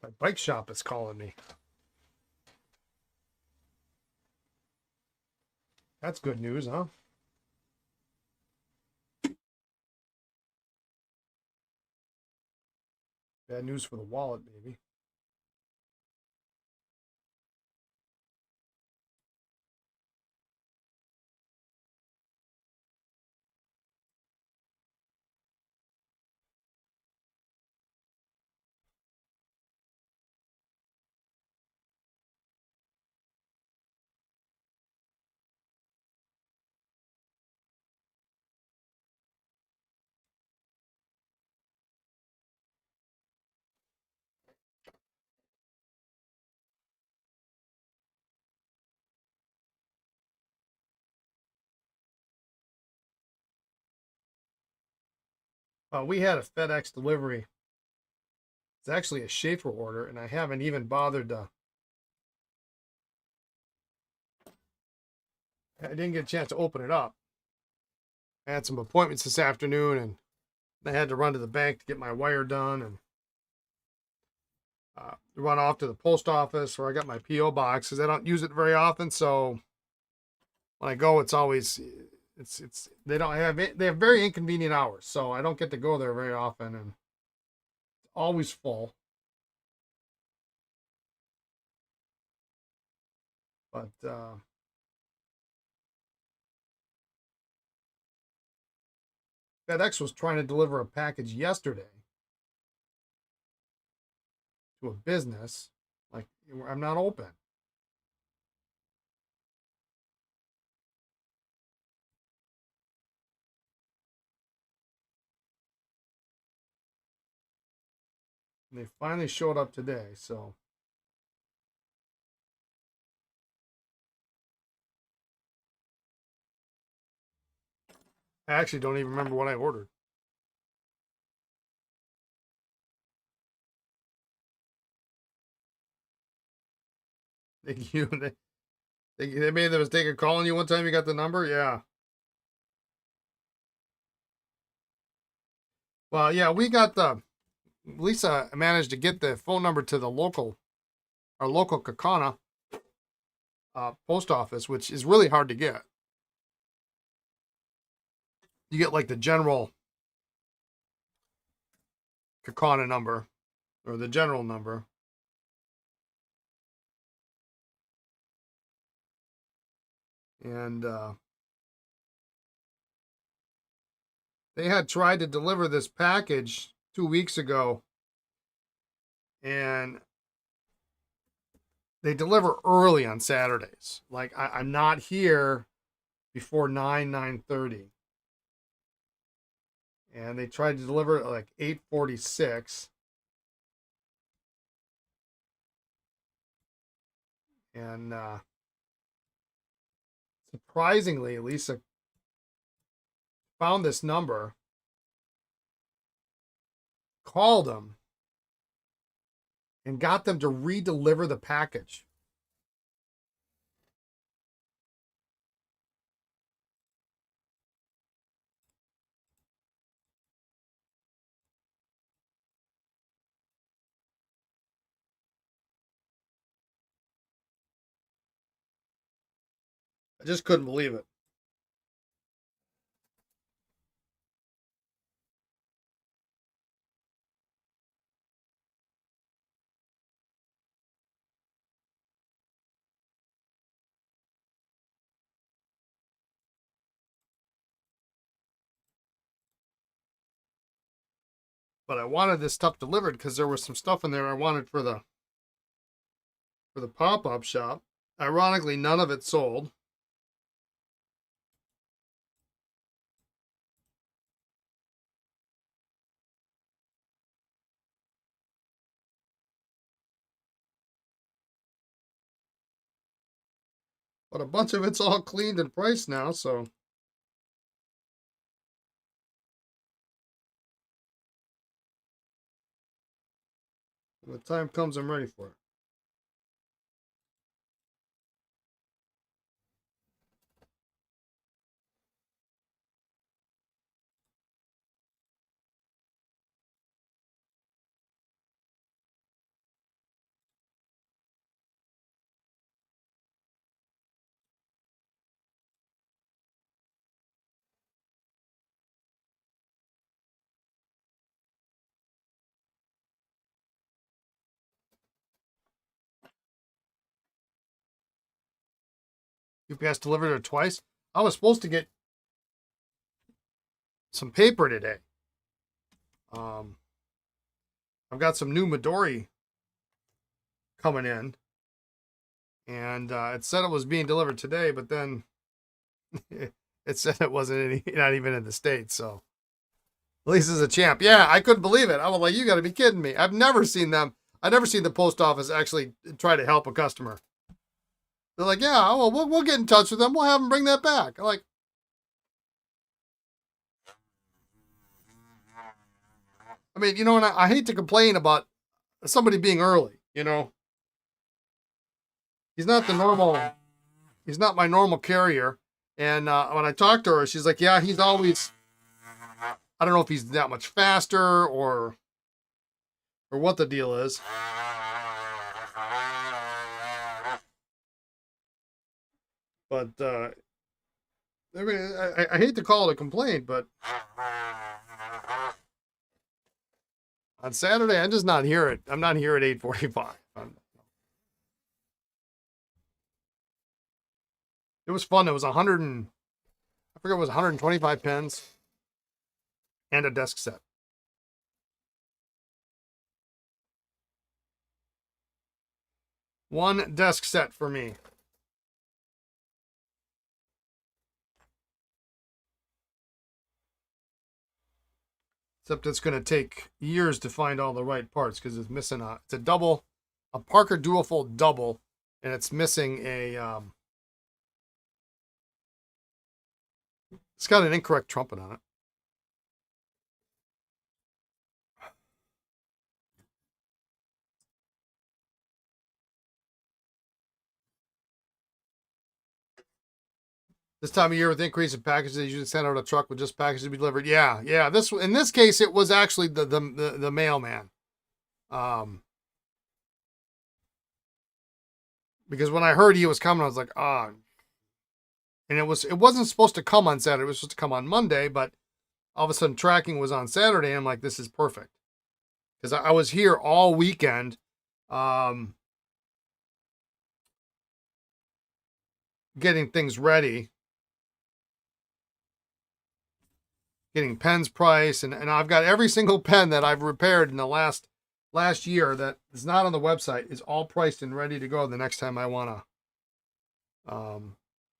My bike shop is calling me. That's good news, huh? Bad news for the wallet, maybe. We had a FedEx delivery. It's actually a Sheaffer order, and I haven't even bothered to. I didn't get a chance to open it up. I had some appointments this afternoon, and I had to run to the bank to get my wire done, and run off to the post office where I got my PO box because I don't use it very often. So when I go, it's always they have very inconvenient hours, so I don't get to go there very often, and it's always full. But FedEx was trying to deliver a package yesterday to a business. Like, I'm not open. And they finally showed up today, so I actually don't even remember what I ordered. They, they made the mistake of calling you one time. You got the number, yeah. Well, yeah, we got the Lisa managed to get the phone number to our local Kakana post office, which is really hard to get. You get like the general Kakana number or the general number. And they had tried to deliver this package 2 weeks ago, and they deliver early on Saturdays. Like I'm not here before 9:30, and they tried to deliver at like 8:46, and surprisingly, Lisa found this number, called them, and got them to re-deliver the package. I just couldn't believe it. But I wanted this stuff delivered because there was some stuff in there I wanted for the pop-up shop. Ironically, none of it sold. But a bunch of it's all cleaned and priced now, so when the time comes, I'm ready for it. UPS delivered it twice. I was supposed to get some paper today. I've got some new Midori coming in, and it said it was being delivered today, but then it said it wasn't not even in the States. So Lisa's a champ. Yeah, I couldn't believe it. I was like, you got to be kidding me. I've never seen them. I've never seen the post office actually try to help a customer. They're like, yeah, well, we'll get in touch with them. We'll have them bring that back. I'm like, I mean, you know, and I hate to complain about somebody being early, you know. He's not the normal, he's not my normal carrier. And when I talked to her, she's like, yeah, he's always, I don't know if he's that much faster or what the deal is. But I mean, I hate to call it a complaint, but on Saturday, I'm just not here I'm not here at 8:45. It was fun. It was 100 and I forget, it was 125 pens and a desk set. One desk set for me. Except it's going to take years to find all the right parts because it's missing it's a Parker dual fold double, and it's missing it's got an incorrect trumpet on it. This time of year with the increase in packages, they usually send out a truck with just packages to be delivered. Yeah. In this case, it was actually the mailman. Because when I heard he was coming, I was like, and it wasn't supposed to come on Saturday. It was supposed to come on Monday, but all of a sudden tracking was on Saturday. And I'm like, this is perfect. Because I was here all weekend. Getting things ready. Getting pens priced. And I've got every single pen that I've repaired in the last year that is not on the website is all priced and ready to go the next time I want to,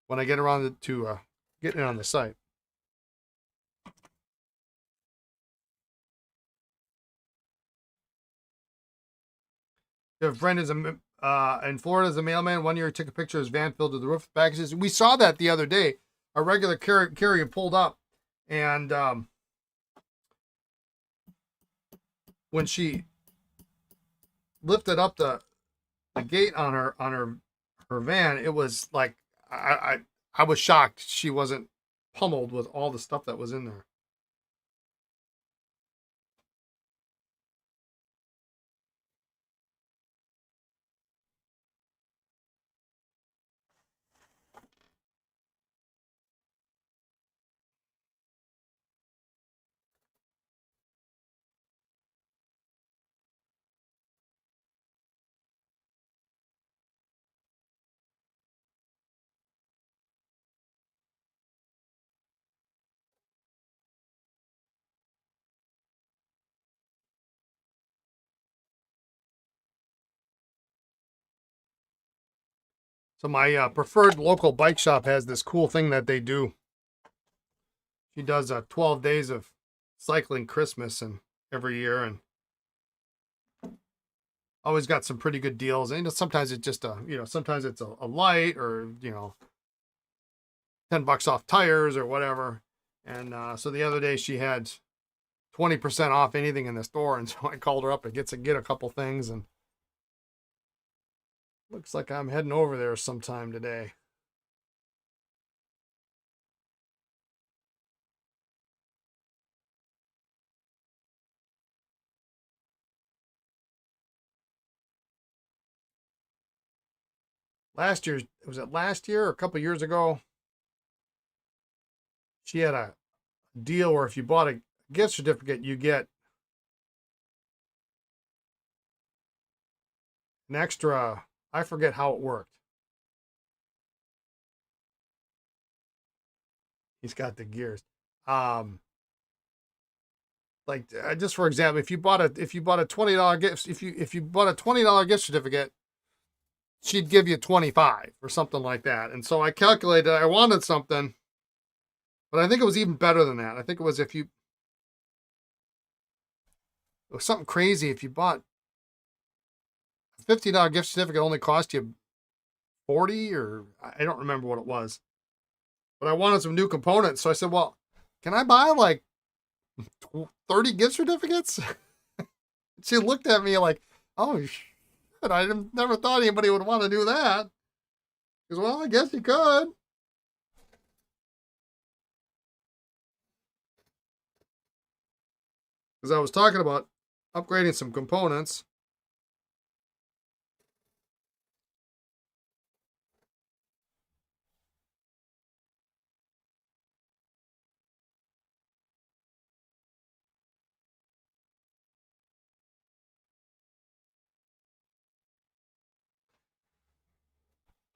when I get around to getting it on the site. If a friend is in Florida is a mailman, 1 year he took a picture of his van filled to the roof with packages. We saw that the other day. A regular carrier pulled up, and when she lifted up the gate on her van, it was like I was shocked she wasn't pummeled with all the stuff that was in there. So my preferred local bike shop has this cool thing that they do. She does 12 days of cycling Christmas and every year, and always got some pretty good deals. And sometimes it's just sometimes it's a light, or $10 off tires or whatever. And so the other day she had 20% off anything in the store, and so I called her up to get a couple things, and looks like I'm heading over there sometime today. Last year, was it last year or a couple years ago? She had a deal where if you bought a gift certificate, you get an extra, I forget how it worked. He's got the gears. Like just for example, if you bought a $20 gift, if you bought a $20 gift certificate, she'd give you 25 or something like that. And so I calculated I wanted something, but I think it was even better than that. I think it was it was something crazy. If you bought a $50 gift certificate, only cost you 40, or I don't remember what it was. But I wanted some new components, so I said, "Well, can I buy like 30 gift certificates?" She looked at me like, oh, shit, never thought anybody would want to do that. Because, well, I guess you could. Because I was talking about upgrading some components.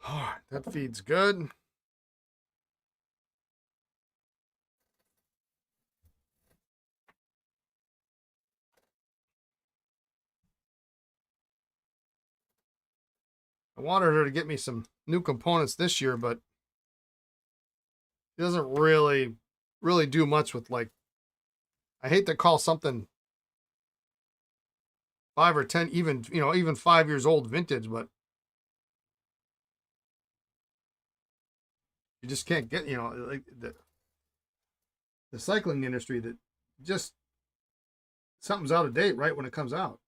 All right, that feeds good. I wanted her to get me some new components this year, but it doesn't really do much with, like, I hate to call something 5 or 10, even 5 years old vintage, but you just can't get, like the cycling industry, that just something's out of date right when it comes out.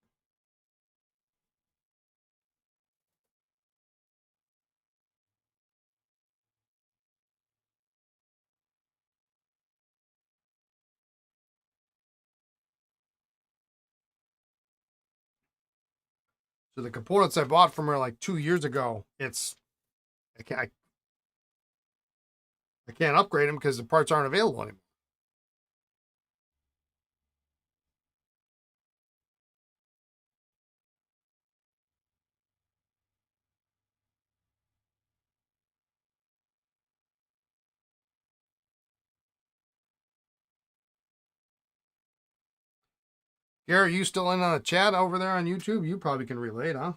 So the components I bought from her like 2 years ago, I can't I can't upgrade them because the parts aren't available anymore. Gary, you still in on the chat over there on YouTube? You probably can relate, huh?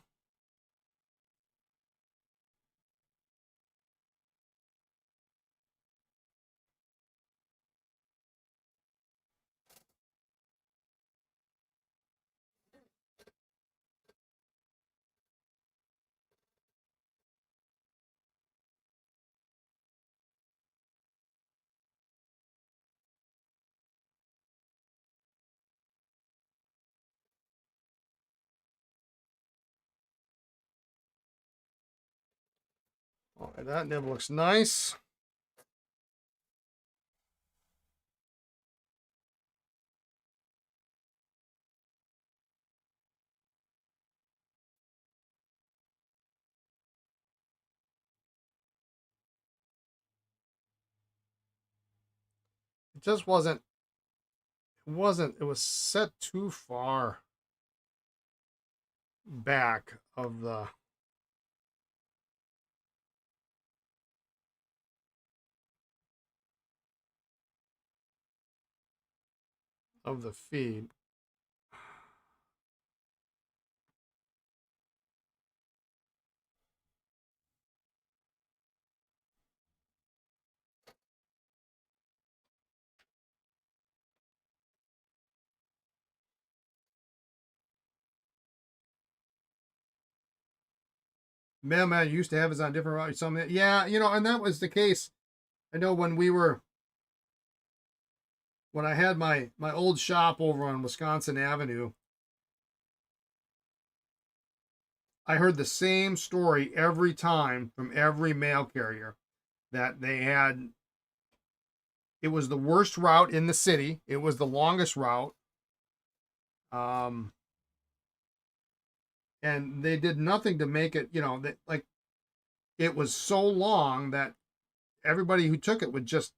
All right, that nib looks nice. It just it was set too far back of the feed. Man used to have us on different routes. Something, yeah, and that was the case. I know when I had my old shop over on Wisconsin Avenue, I heard the same story every time from every mail carrier, that it was the worst route in the city. It was the longest route. Um, and they did nothing to make it, that, like, it was so long that everybody who took it would just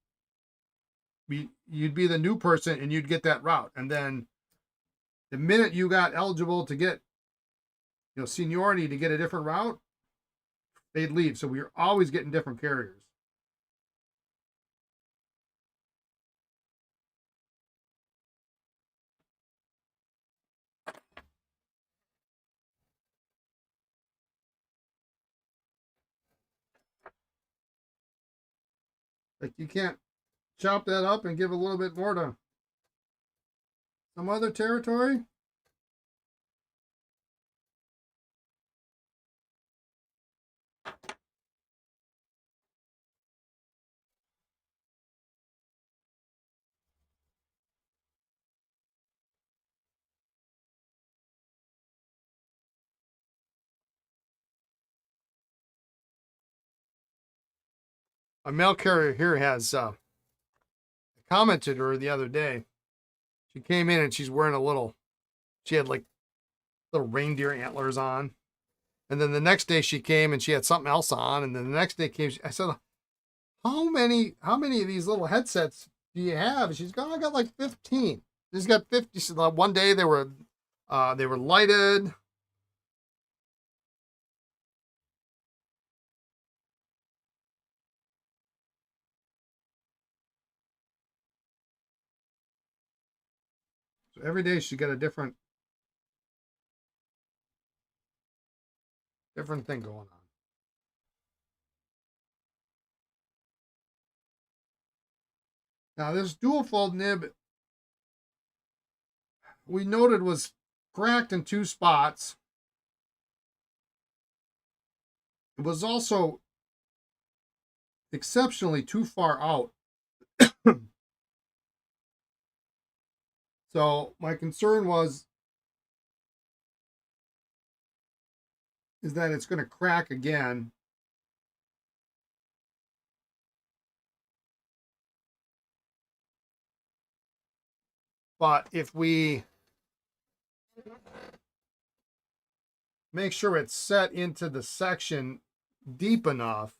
you'd be the new person and you'd get that route. And then the minute you got eligible to get, seniority to get a different route, they'd leave. So we were always getting different carriers. Like, you can't chop that up and give a little bit more to some other territory. A mail carrier here has commented her the other day. She came in and she's wearing she had like little reindeer antlers on. And then the next day she came and she had something else on. And then the next day came, I said, how many of these little headsets do you have? She's got, I got like 15. She's got 50. So one day they were lighted. So every day she got a different thing going on. Now this dual fold nib we noted was cracked in 2 spots. It was also exceptionally too far out. So my concern is that it's going to crack again. But if we make sure it's set into the section deep enough,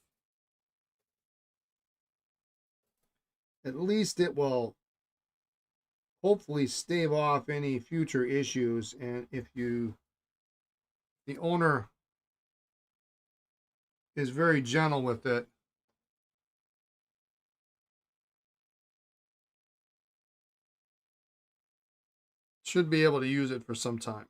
at least it will hopefully stave off any future issues. And if the owner is very gentle with it, should be able to use it for some time.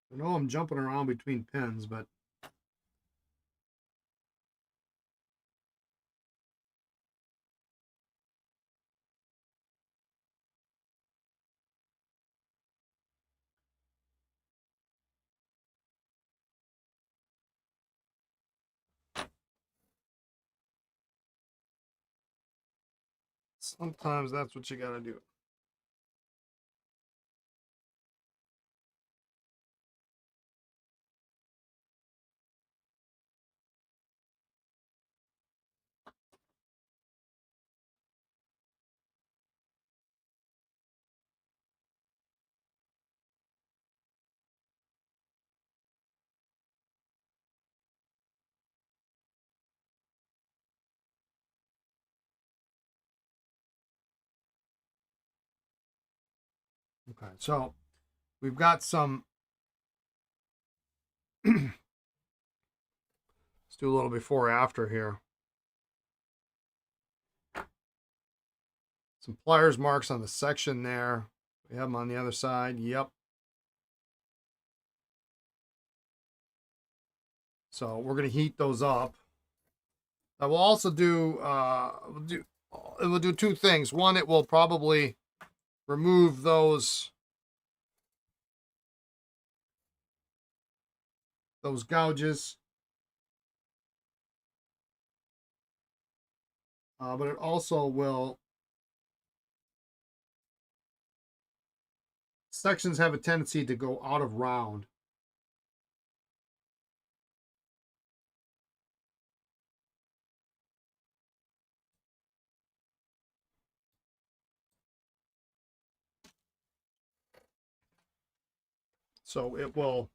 I know I'm jumping around between pens, but sometimes that's what you got to do. Okay, so we've got some. Let's do a little before after here. Some pliers marks on the section there. We have them on the other side. Yep. So we're going to heat those up. I will also it will do two things. One, it will probably remove those gouges, but it also will. Sections have a tendency to go out of round. So it will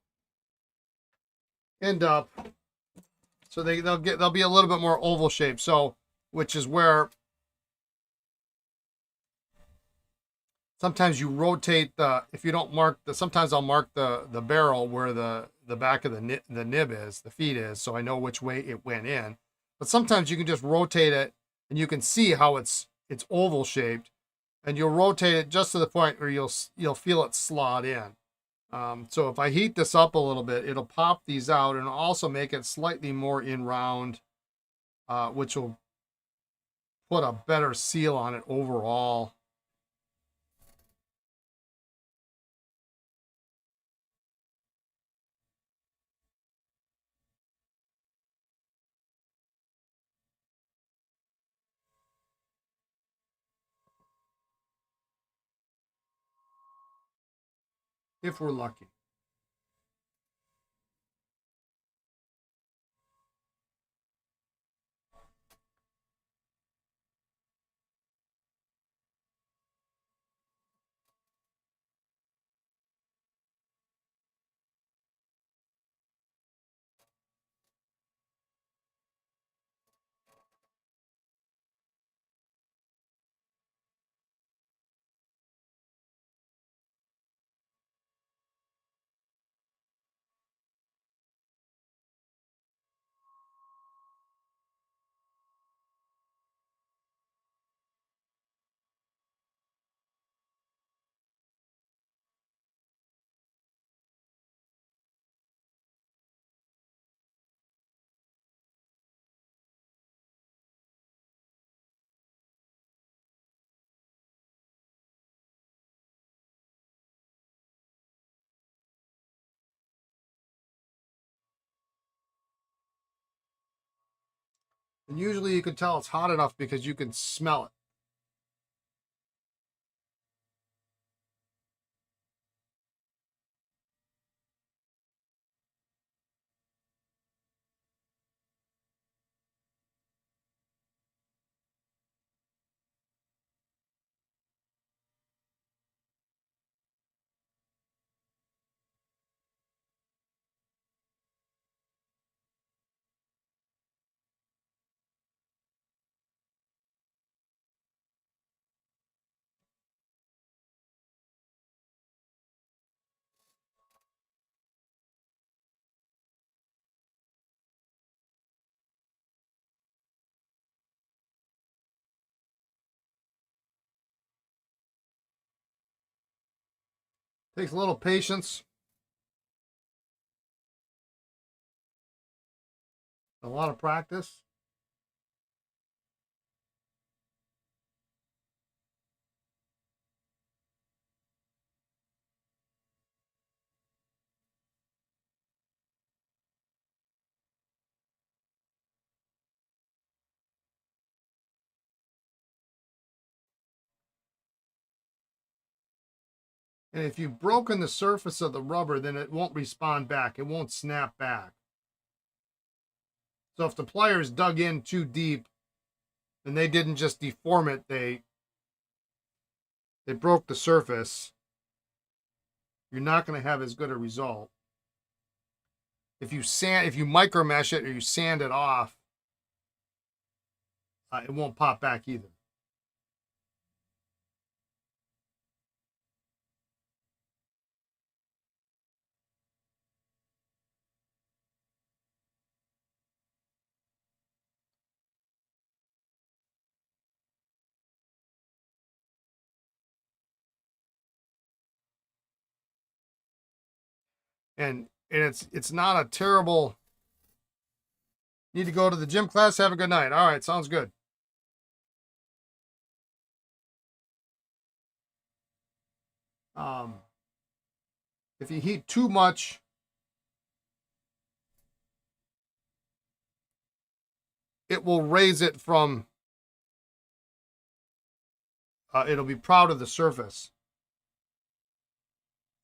end up, so they'll be a little bit more oval shaped. So, which is where sometimes you rotate if you don't mark sometimes I'll mark the barrel where the back of the nib is, the feet is, so I know which way it went in. But sometimes you can just rotate it and you can see how it's oval shaped, and you'll rotate it just to the point where you'll feel it slot in. So if I heat this up a little bit, it'll pop these out and also make it slightly more in round, which will put a better seal on it overall. If we're lucky. And usually you can tell it's hot enough because you can smell it. Takes a little patience, a lot of practice. And if you've broken the surface of the rubber, then it won't respond back. It won't snap back. So if the pliers dug in too deep, then they didn't just deform it, they broke the surface. You're not going to have as good a result. If you micro mesh it or you sand it off, it won't pop back either. And it's not a terrible Need to go to the gym class. Have a good night. All right, sounds good. If you heat too much, it will raise it from. It'll be proud of the surface,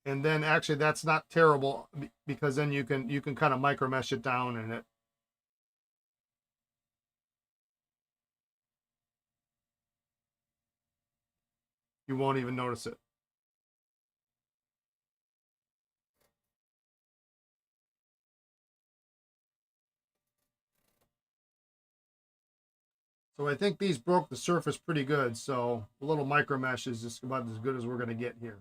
and then actually that's not terrible because then you can kind of micro mesh it down and it. You won't even notice it. So I think these broke the surface pretty good. So a little micro mesh is just about as good as we're going to get here.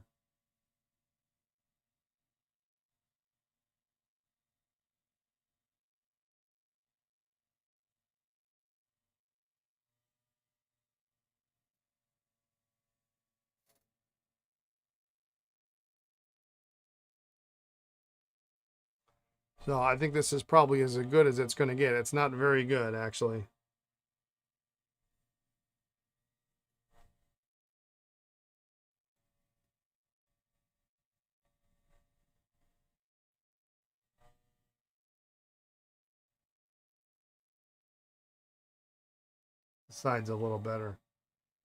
So I think this is probably as good as it's going to get. It's not very good, actually. The side's a little better.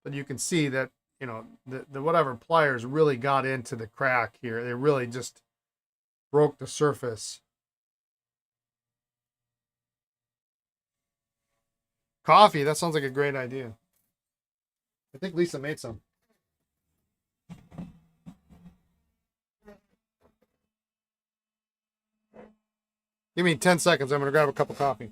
But you can see that, the whatever pliers really got into the crack here. They really just broke the surface. Coffee, that sounds like a great idea. I think Lisa made some. Give me 10 seconds. I'm going to grab a cup of coffee.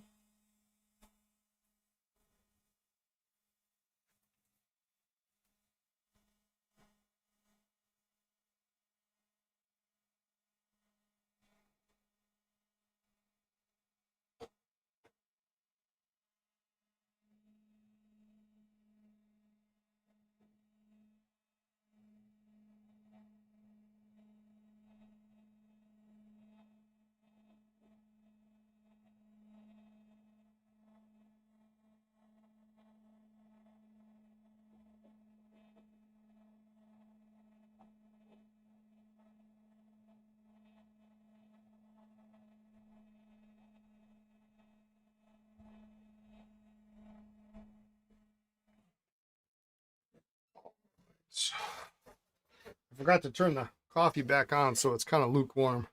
I forgot to turn the coffee back on, so it's kind of lukewarm.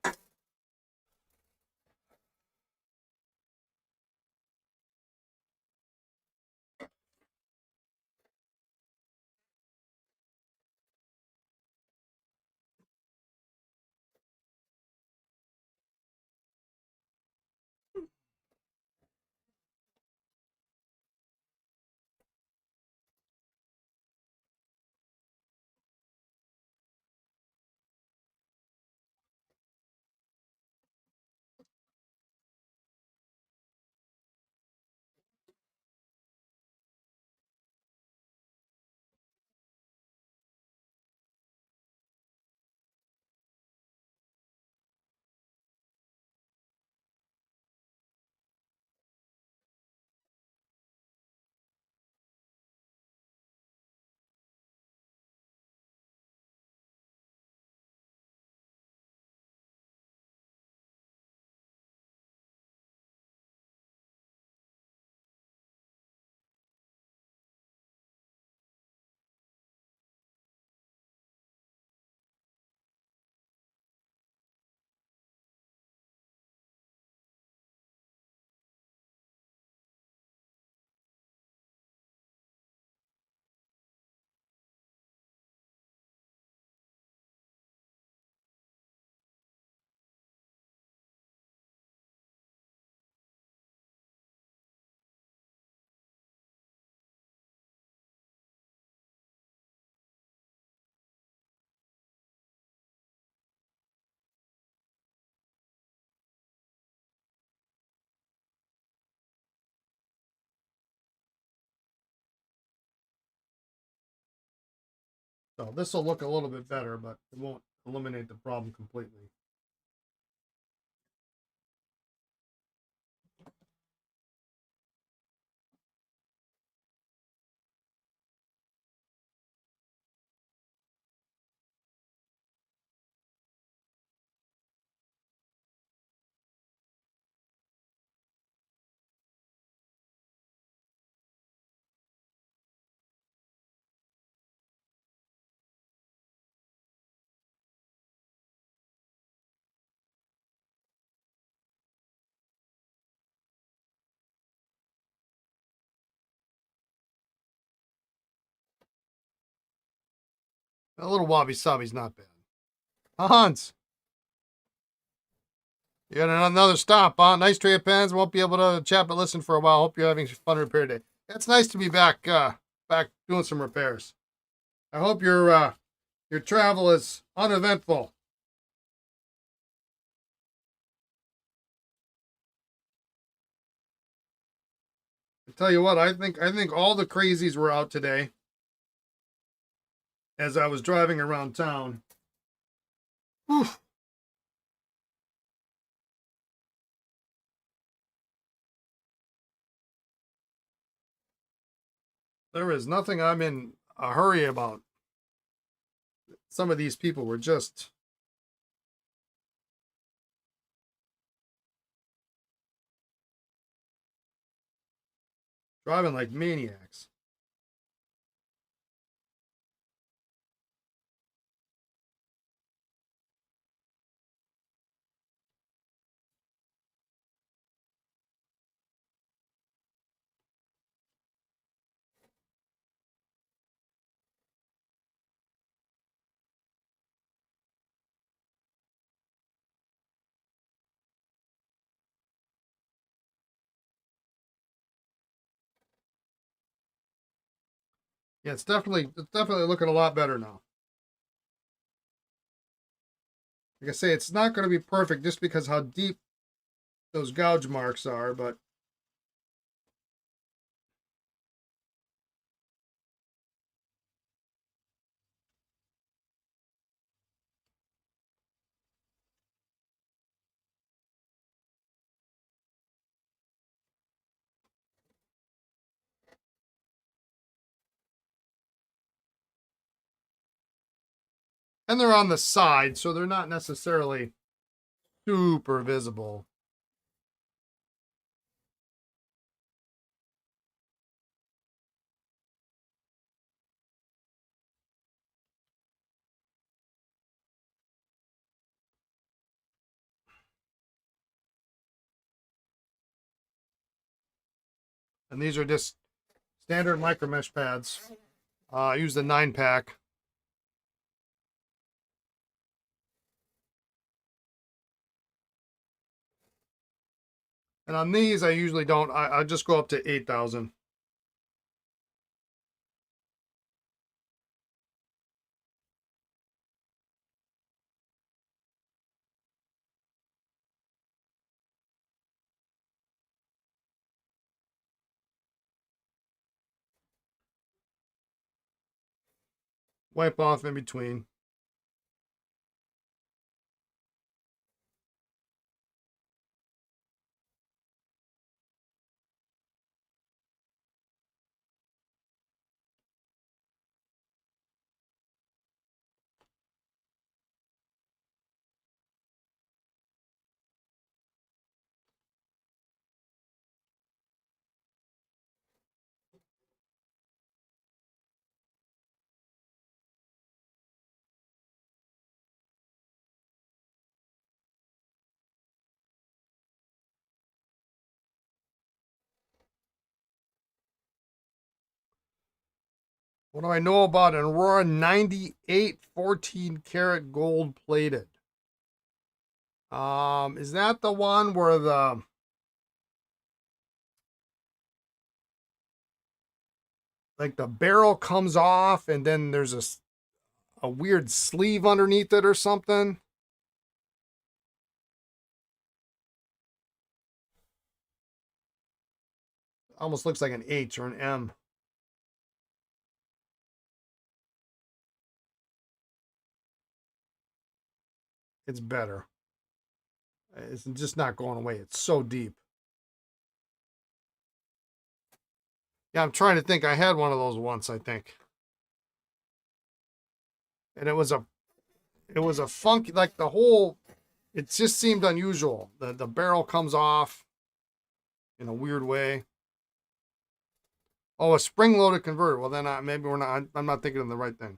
So this will look a little bit better, but it won't eliminate the problem completely. A little wabi sabi's not bad. Hans, you got another stop, huh? Nice tray of pens. Won't be able to chat but listen for a while. Hope you're having a fun repair day. It's nice to be back, back doing some repairs. I hope your travel is uneventful. I tell you what, I think all the crazies were out today as I was driving around town. Whew. There is nothing I'm in a hurry about. Some of these people were just driving like maniacs. Yeah, it's definitely looking a lot better now. Like I say, it's not going to be perfect just because how deep those gouge marks are, but and they're on the side, so they're not necessarily super visible. And these are just standard micro mesh pads. I use the 9 pack. And on these, I usually don't. I just go up to 8,000. Wipe off in between. What do I know about an Aurora 98 14 karat gold plated? Is that the one where the barrel comes off and then there's a weird sleeve underneath it or something? Almost looks like an H or an M. It's better. It's just not going away. It's so deep. Yeah, I'm trying to think. I had one of those once, I think. And it was a funky, like the whole, it just seemed unusual. The barrel comes off in a weird way. Oh, a spring loaded converter. Well, then maybe we're not, I'm not thinking of the right thing.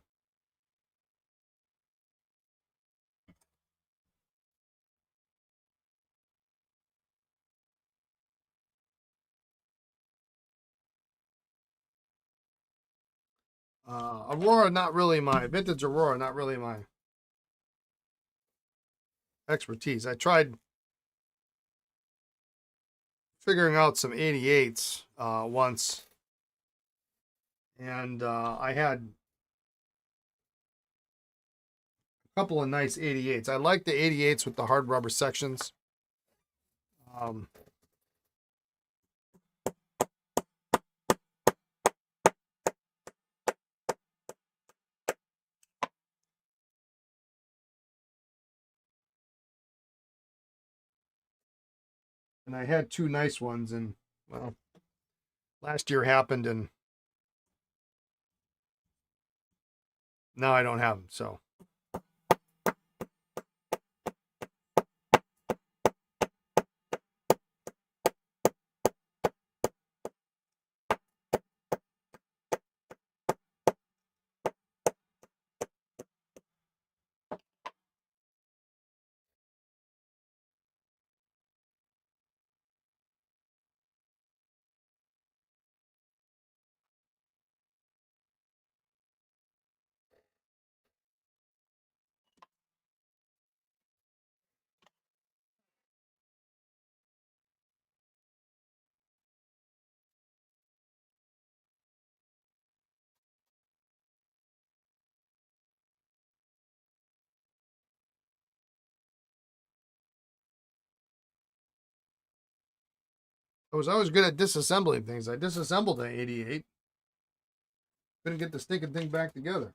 Aurora, not really my vintage Aurora, not really my expertise. I tried figuring out some 88s once, and I had a couple of nice 88s. I like the 88s with the hard rubber sections. Um, and I had two nice ones, and well, last year happened, and now I don't have them. So I was always good at disassembling things. I disassembled an 88. Couldn't get the stinking thing back together.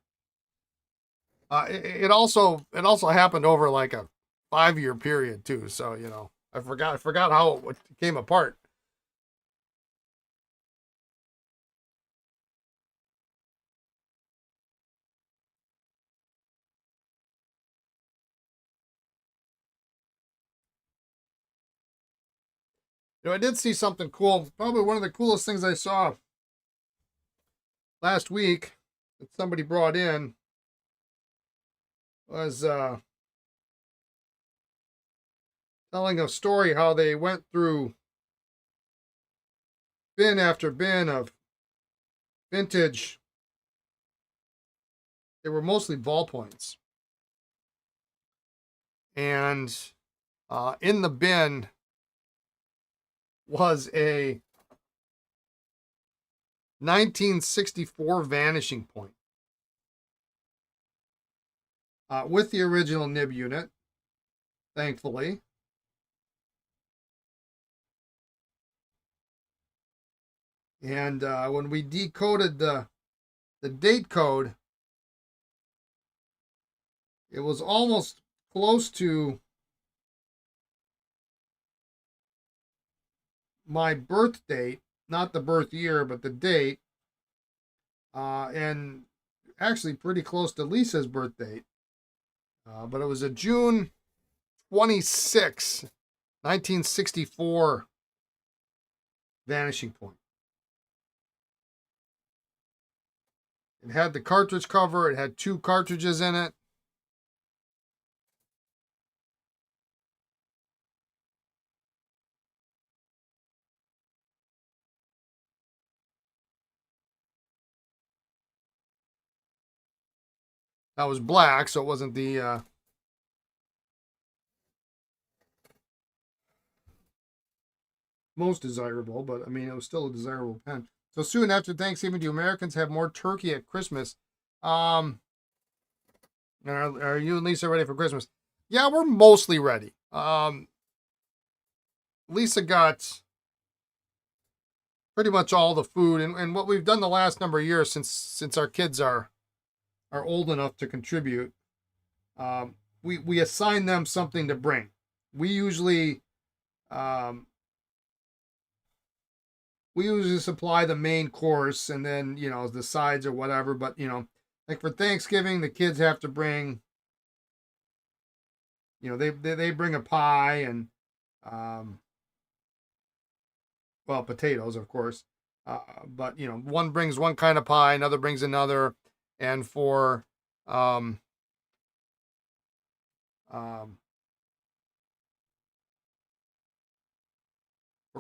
It also happened over like a 5-year period too. So I forgot how it came apart. I did see something cool. Probably one of the coolest things I saw last week that somebody brought in was telling a story how they went through bin after bin of vintage. They were mostly ballpoints, and in the bin was a 1964 vanishing point with the original nib unit, thankfully. And when we decoded the date code, it was almost close to my birth date, not the birth year, but the date, and actually pretty close to Lisa's birth date. But it was a June 26, 1964 vanishing point. It had the cartridge cover. It had 2 cartridges in it. That was black, so it wasn't the most desirable, but I mean, it was still a desirable pen. So soon after Thanksgiving, do Americans have more turkey at Christmas? Are you and Lisa ready for Christmas? Yeah, we're mostly ready. Lisa got pretty much all the food, and what we've done the last number of years since our kids are old enough to contribute, we assign them something to bring. We usually supply the main course, and then the sides or whatever. But like for Thanksgiving, the kids have to bring. They bring a pie and well, potatoes, of course. But one brings one kind of pie, another brings another, and for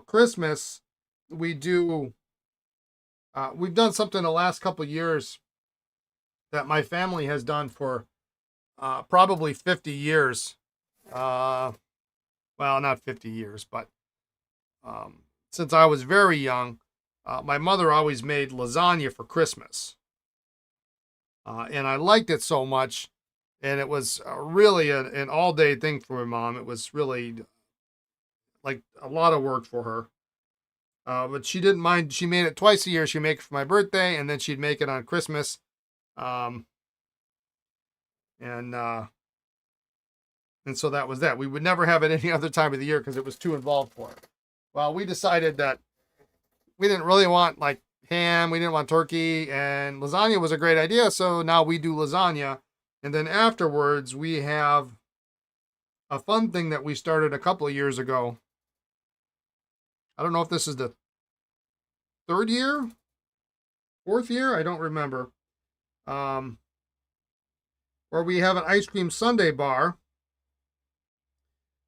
Christmas, we do. We've done something the last couple of years that my family has done for probably 50 years. Uh, well, not 50 years, but um, since I was very young, my mother always made lasagna for Christmas. And I liked it so much. And it was really an all day thing for my mom. It was really like a lot of work for her. But she didn't mind. She made it twice a year. She'd make it for my birthday, and then she'd make it on Christmas. Um, and and so that was that. We would never have it any other time of the year because it was too involved for it. Well, we decided that we didn't really want like ham, we didn't want turkey, and lasagna was a great idea. So now we do lasagna, and then afterwards we have a fun thing that we started a couple of years ago. I don't know if this is the third year, fourth year, I don't remember. Um, where we have an ice cream sundae bar,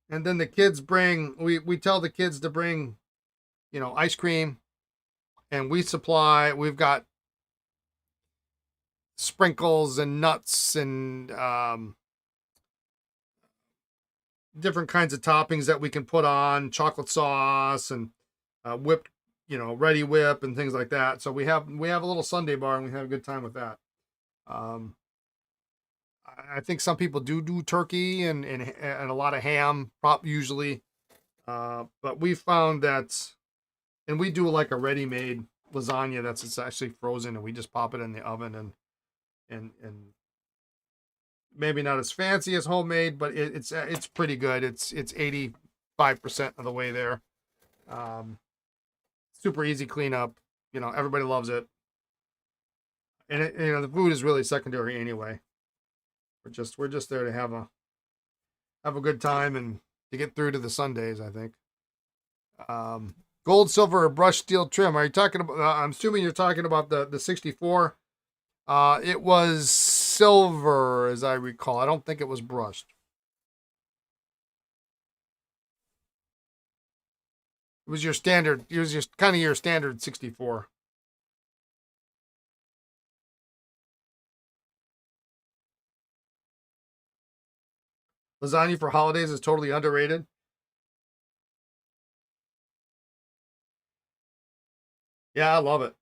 and then the kids bring. We tell the kids to bring, ice cream, and we supply. We've got sprinkles and nuts and different kinds of toppings that we can put on, chocolate sauce and whipped, ready whip and things like that. So we have a little sundae bar and we have a good time with that. Um, I think some people do turkey and a lot of ham, usually. But we found that, and we do like a ready-made lasagna that's it's actually frozen, and we just pop it in the oven and maybe not as fancy as homemade, but it's pretty good. It's 85% of the way there. Um, Super easy cleanup. Everybody loves it, and the food is really secondary anyway. We're just there to have a good time and to get through to the Sundays, I think. Um, Gold, silver, or brushed steel trim. Are you talking about? I'm assuming you're talking about the 64. It was silver, as I recall. I don't think it was brushed. It was your standard. It was just kind of your standard 64. Lasagna for holidays is totally underrated. Yeah, I love it.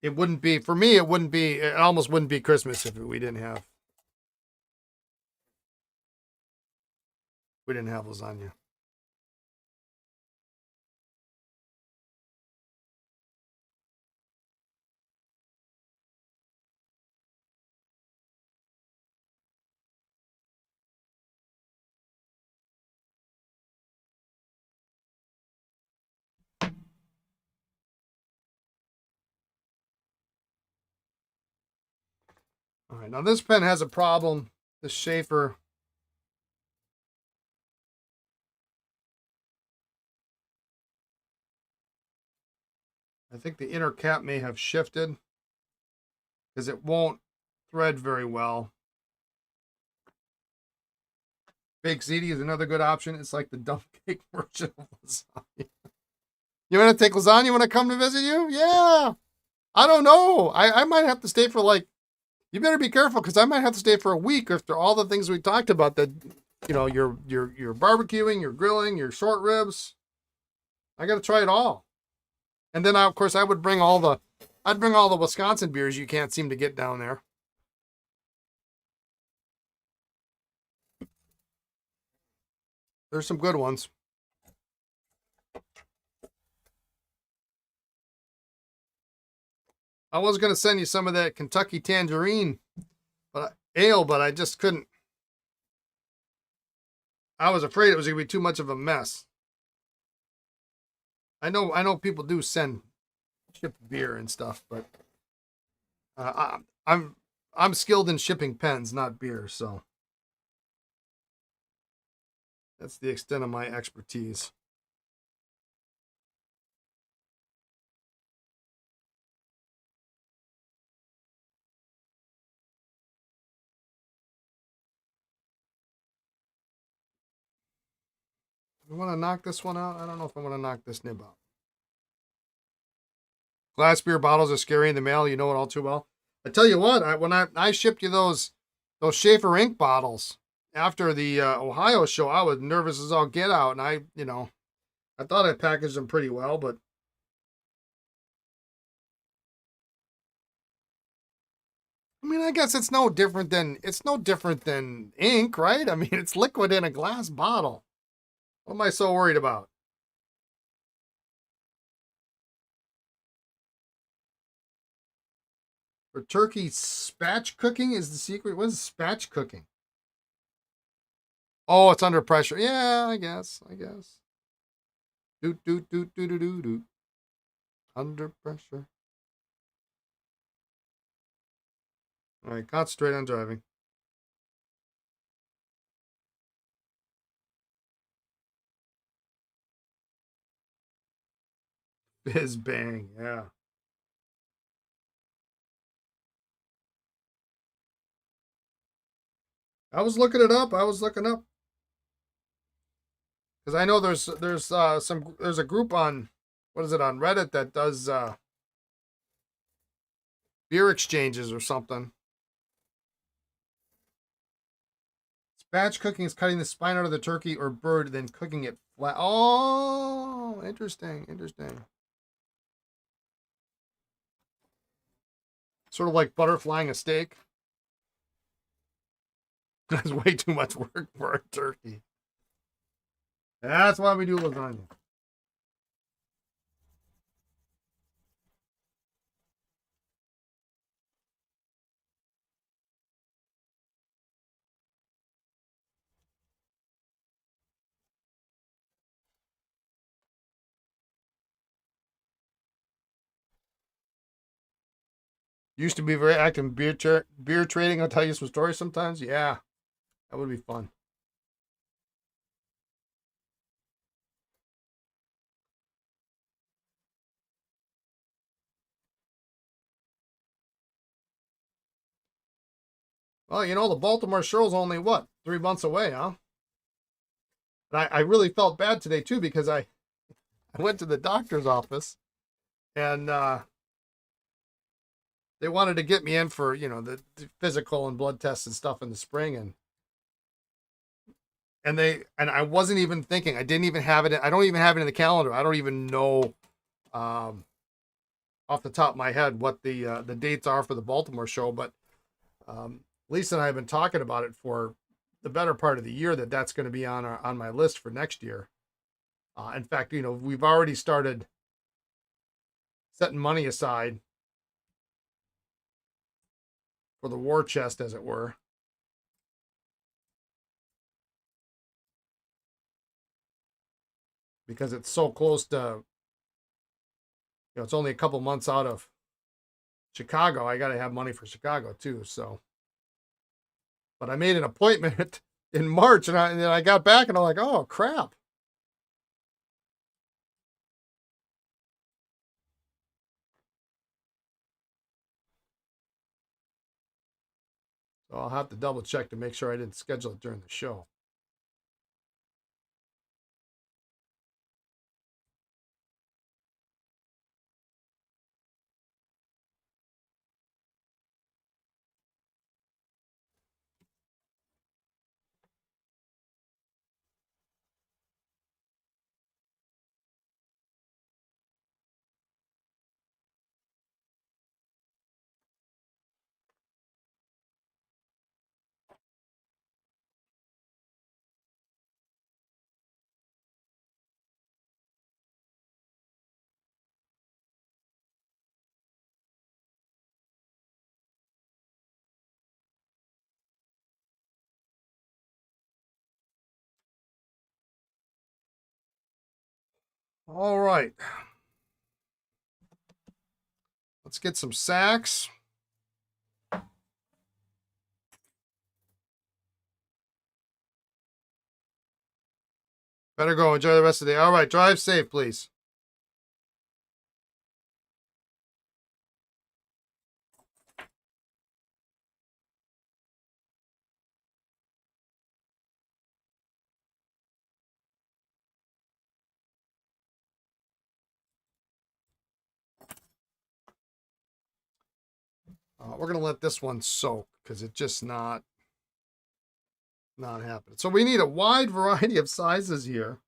It wouldn't be for me. It wouldn't be. It almost wouldn't be Christmas if we didn't have lasagna. All right, now this pen has a problem. The Sheaffer. I think the inner cap may have shifted because it won't thread very well. Baked ziti is another good option. It's like the dump cake version of lasagna. You want to take lasagna when I come to visit you? Yeah. I don't know. I might have to stay for like, you better be careful because I might have to stay for a week after all the things we talked about that, your barbecuing, your grilling, your short ribs. I got to try it all. And then, of course, I'd bring all the Wisconsin beers you can't seem to get down there. There's some good ones. I was going to send you some of that Kentucky tangerine but I just couldn't. I was afraid it was going to be too much of a mess. I know people do ship beer and stuff, but I'm skilled in shipping pens, not beer, so that's the extent of my expertise. I want to knock this one out. I don't know if I want to knock this nib out. Glass beer bottles are scary in the mail. You know it all too well. I tell you what, when I shipped you those Sheaffer ink bottles after the Ohio show, I was nervous as all get out, and I thought I packaged them pretty well, but I mean, I guess it's no different than ink, right? I mean, it's liquid in a glass bottle. What am I so worried about? For turkey spatch cooking is the secret. What is spatch cooking? Oh, it's under pressure. Yeah, I guess. I guess. Doot doot doot doot doot doot doot. Under pressure. All right, concentrate on driving. Biz bang. Yeah. I was looking it up. I was looking up because I know there's a group on what is it on Reddit that does beer exchanges or something. Batch cooking is cutting the spine out of the turkey or bird, then cooking it flat. Oh, interesting, interesting. Sort of like butterflying a steak. That's way too much work for a turkey. That's why we do lasagna. Used to be very active in beer trading. I'll tell you some stories sometimes. Yeah, that would be fun. Well, the Baltimore show's only what 3 months away, huh? And I really felt bad today too because I went to the doctor's office and they wanted to get me in for the physical and blood tests and stuff in the spring, and I wasn't even thinking. I didn't even have it. I don't even have it in the calendar. I don't even know um, off the top of my head what the dates are for the Baltimore show. But Lisa and I have been talking about it for the better part of the year. That's going to be on my list for next year. In fact, we've already started setting money aside for the war chest, as it were, because it's so close to. It's only a couple months out of Chicago. I got to have money for Chicago too. So, but I made an appointment in March, and then I got back, and I'm like, oh crap. So I'll have to double check to make sure I didn't schedule it during the show. All right, let's get some sacks. Better go. Enjoy the rest of the day. All right, drive safe, please. We're gonna let this one soak because it's just not happening. So we need a wide variety of sizes here.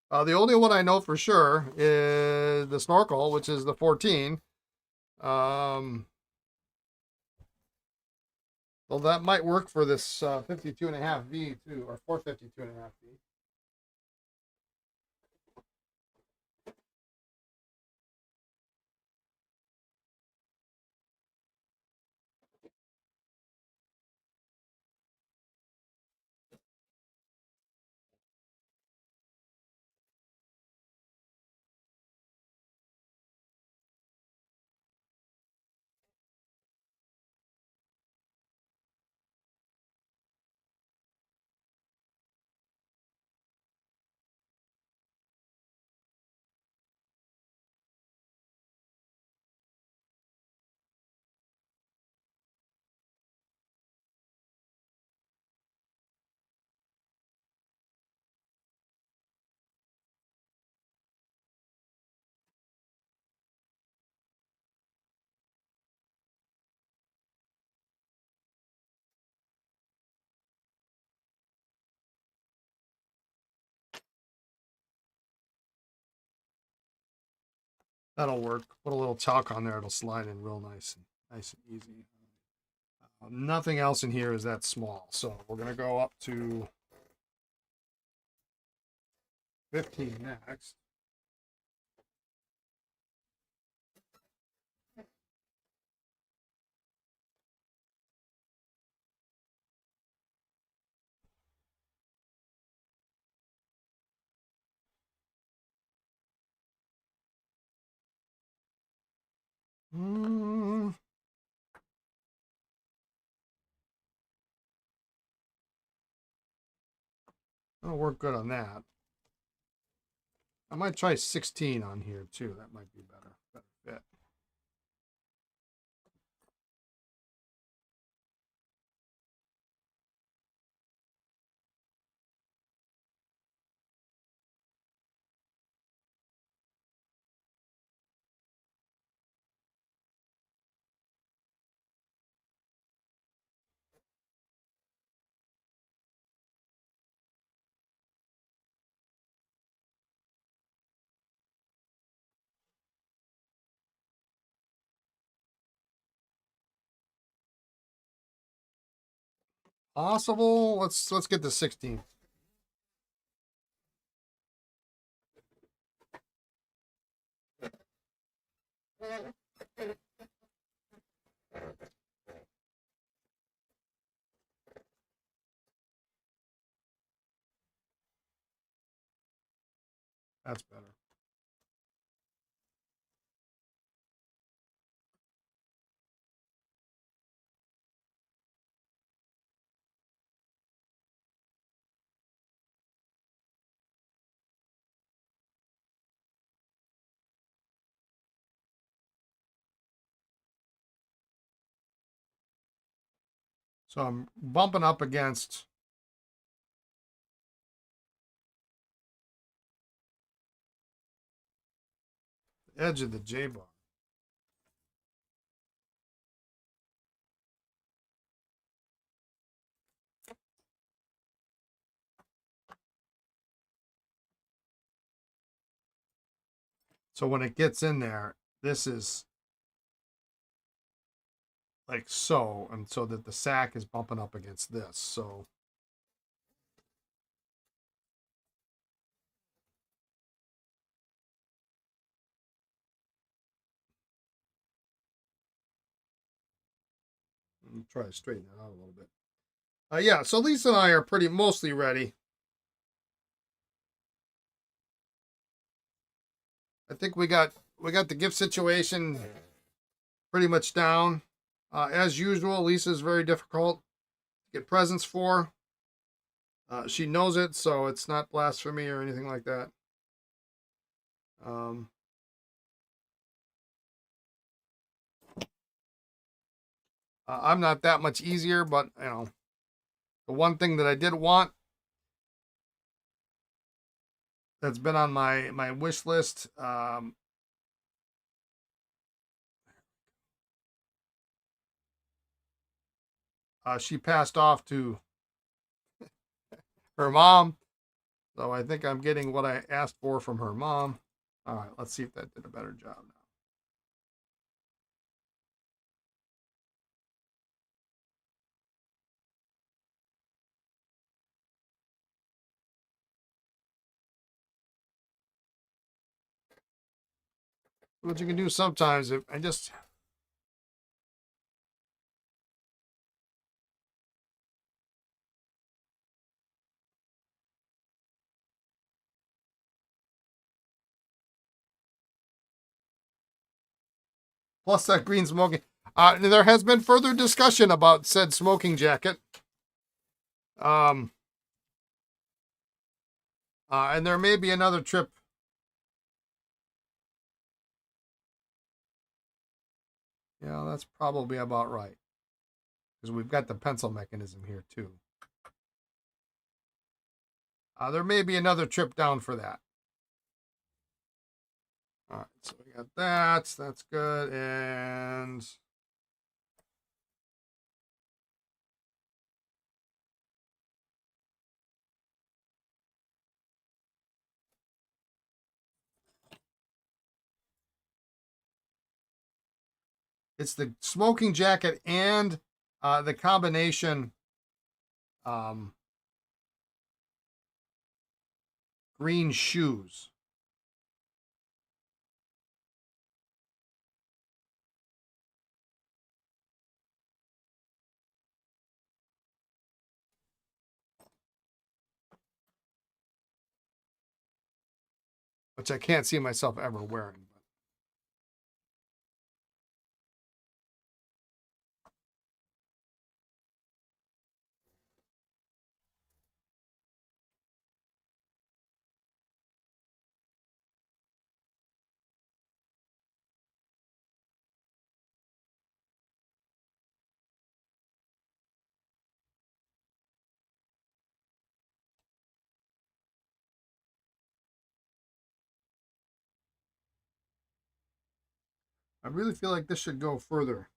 The only one I know for sure is the snorkel, which is the 14. Well, that might work for this 52.5 V too, or 452.5 V. That'll work. Put a little talc on there; it'll slide in real nice and easy. Nothing else in here is that small, so we're gonna go up to 15 next. Mm, that'll work good on that. I might try 16 on here too. That might be better fit. Possible. Let's get to 16. That's better. So I'm bumping up against the edge of the J bar. So when it gets in there, this is like so, and so that the sack is bumping up against this. So let me try to straighten that out a little bit. Yeah, so Lisa and I are pretty mostly ready. I think we got the gift situation pretty much down. As usual, Lisa's very difficult to get presents for. She knows it, so it's not blasphemy or anything like that. Um, I'm not that much easier, but you know, the one thing that I did want that's been on my wish list. she passed off to her mom. So I think I'm getting what I asked for from her mom. All right, let's see if that did a better job now. What you can do sometimes, if I just plus that green smoking. There has been further discussion about said smoking jacket. Um, and there may be another trip. Yeah, that's probably about right. Because we've got the pencil mechanism here too. There may be another trip down for that. All right, so we got that. That's good. And it's the smoking jacket and the combination um, green shoes. Which I can't see myself ever wearing. I really feel like this should go further.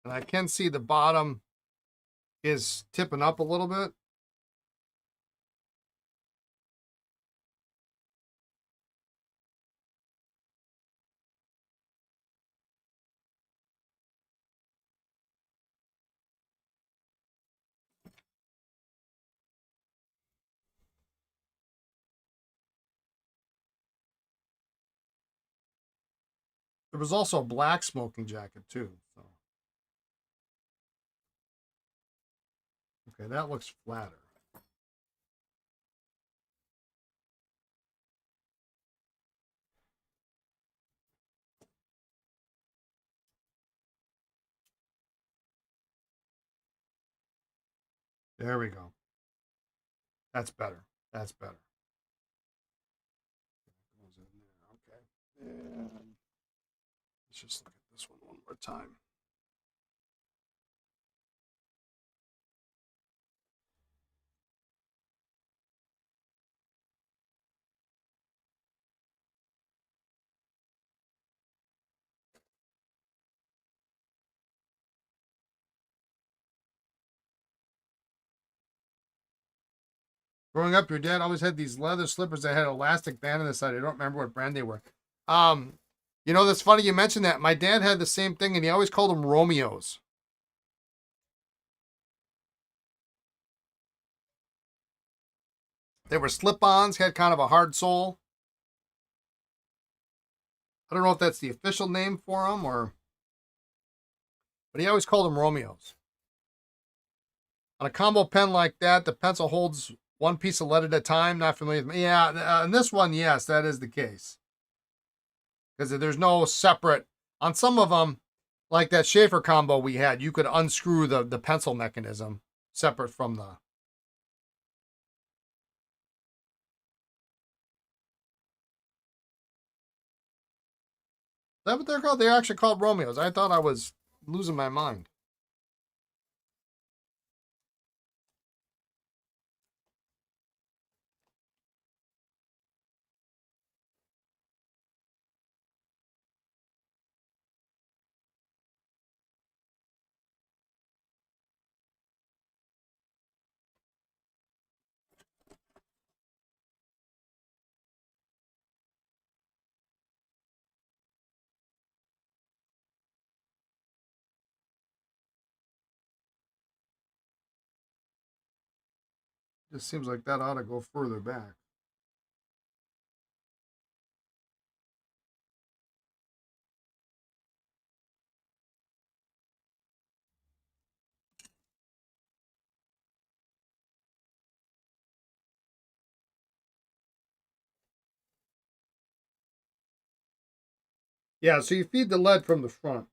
And I can see the bottom is tipping up a little bit. There was also a black smoking jacket too. So okay, that looks flatter. There we go. That's better. That's better. Okay. And let's just look at this one more time. Growing up, your dad always had these leather slippers that had an elastic band on the side. I don't remember what brand they were. Um, that's funny you mentioned that. My dad had the same thing, and he always called them Romeos. They were slip-ons, had kind of a hard sole. I don't know if that's the official name for them but he always called them Romeos. On a combo pen like that, the pencil holds one piece of lead at a time. Not familiar with me. Yeah, and this one, yes, that is the case. Because there's no separate, on some of them, like that Sheaffer combo we had, you could unscrew the pencil mechanism separate from the. Is that what they're called? They're actually called Romeos. I thought I was losing my mind. Just seems like that ought to go further back. Yeah, so you feed the lead from the front.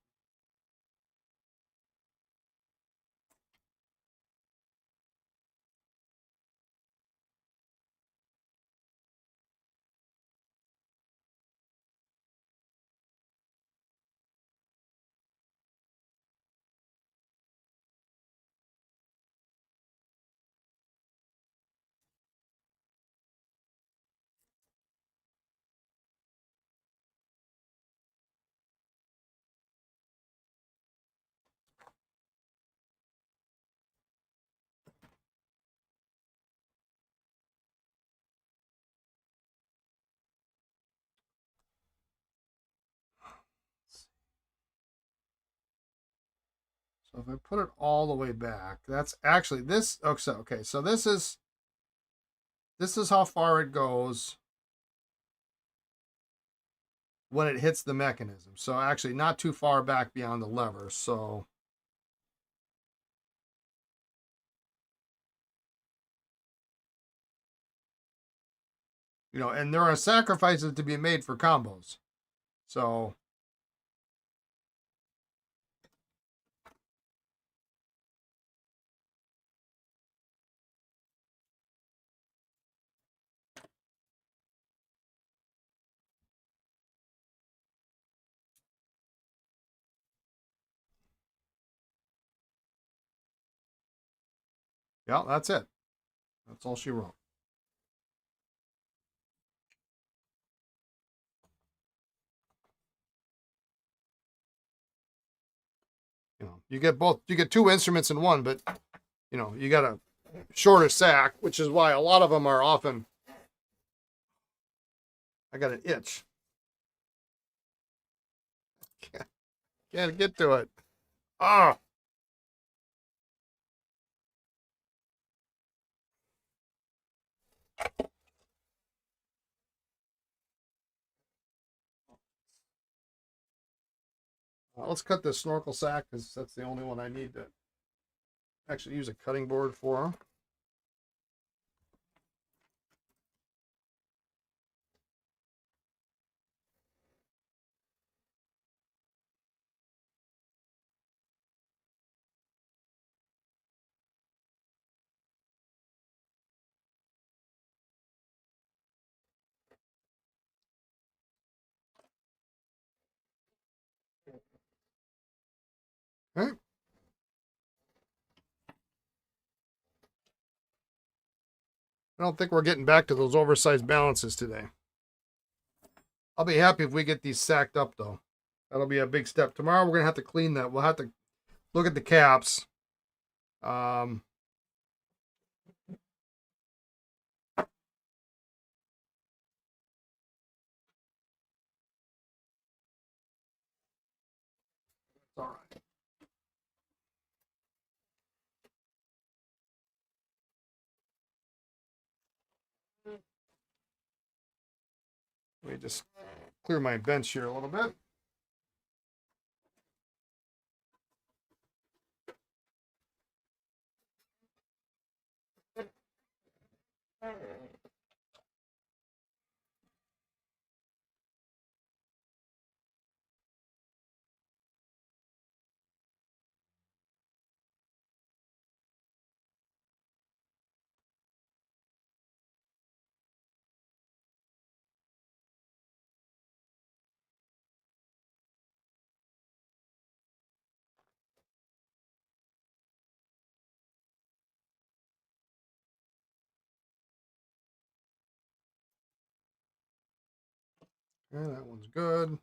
So if I put it all the way back, that's actually this. Oh, so okay, so this is how far it goes when it hits the mechanism. So actually, not too far back beyond the lever. So and there are sacrifices to be made for combos. So yeah, that's it. That's all she wrote. You get both. You get two instruments in one, but you got a shorter sack, which is why a lot of them are often. I got an itch. Can't get to it. Ah. Let's cut this snorkel sack because that's the only one I need to actually use a cutting board for. Okay. I don't think we're getting back to those oversized balances today. I'll be happy if we get these sacked up though. That'll be a big step. Tomorrow we're gonna have to clean that. We'll have to look at the caps. Um, all right. Let me just clear my bench here a little bit. Okay, that one's good.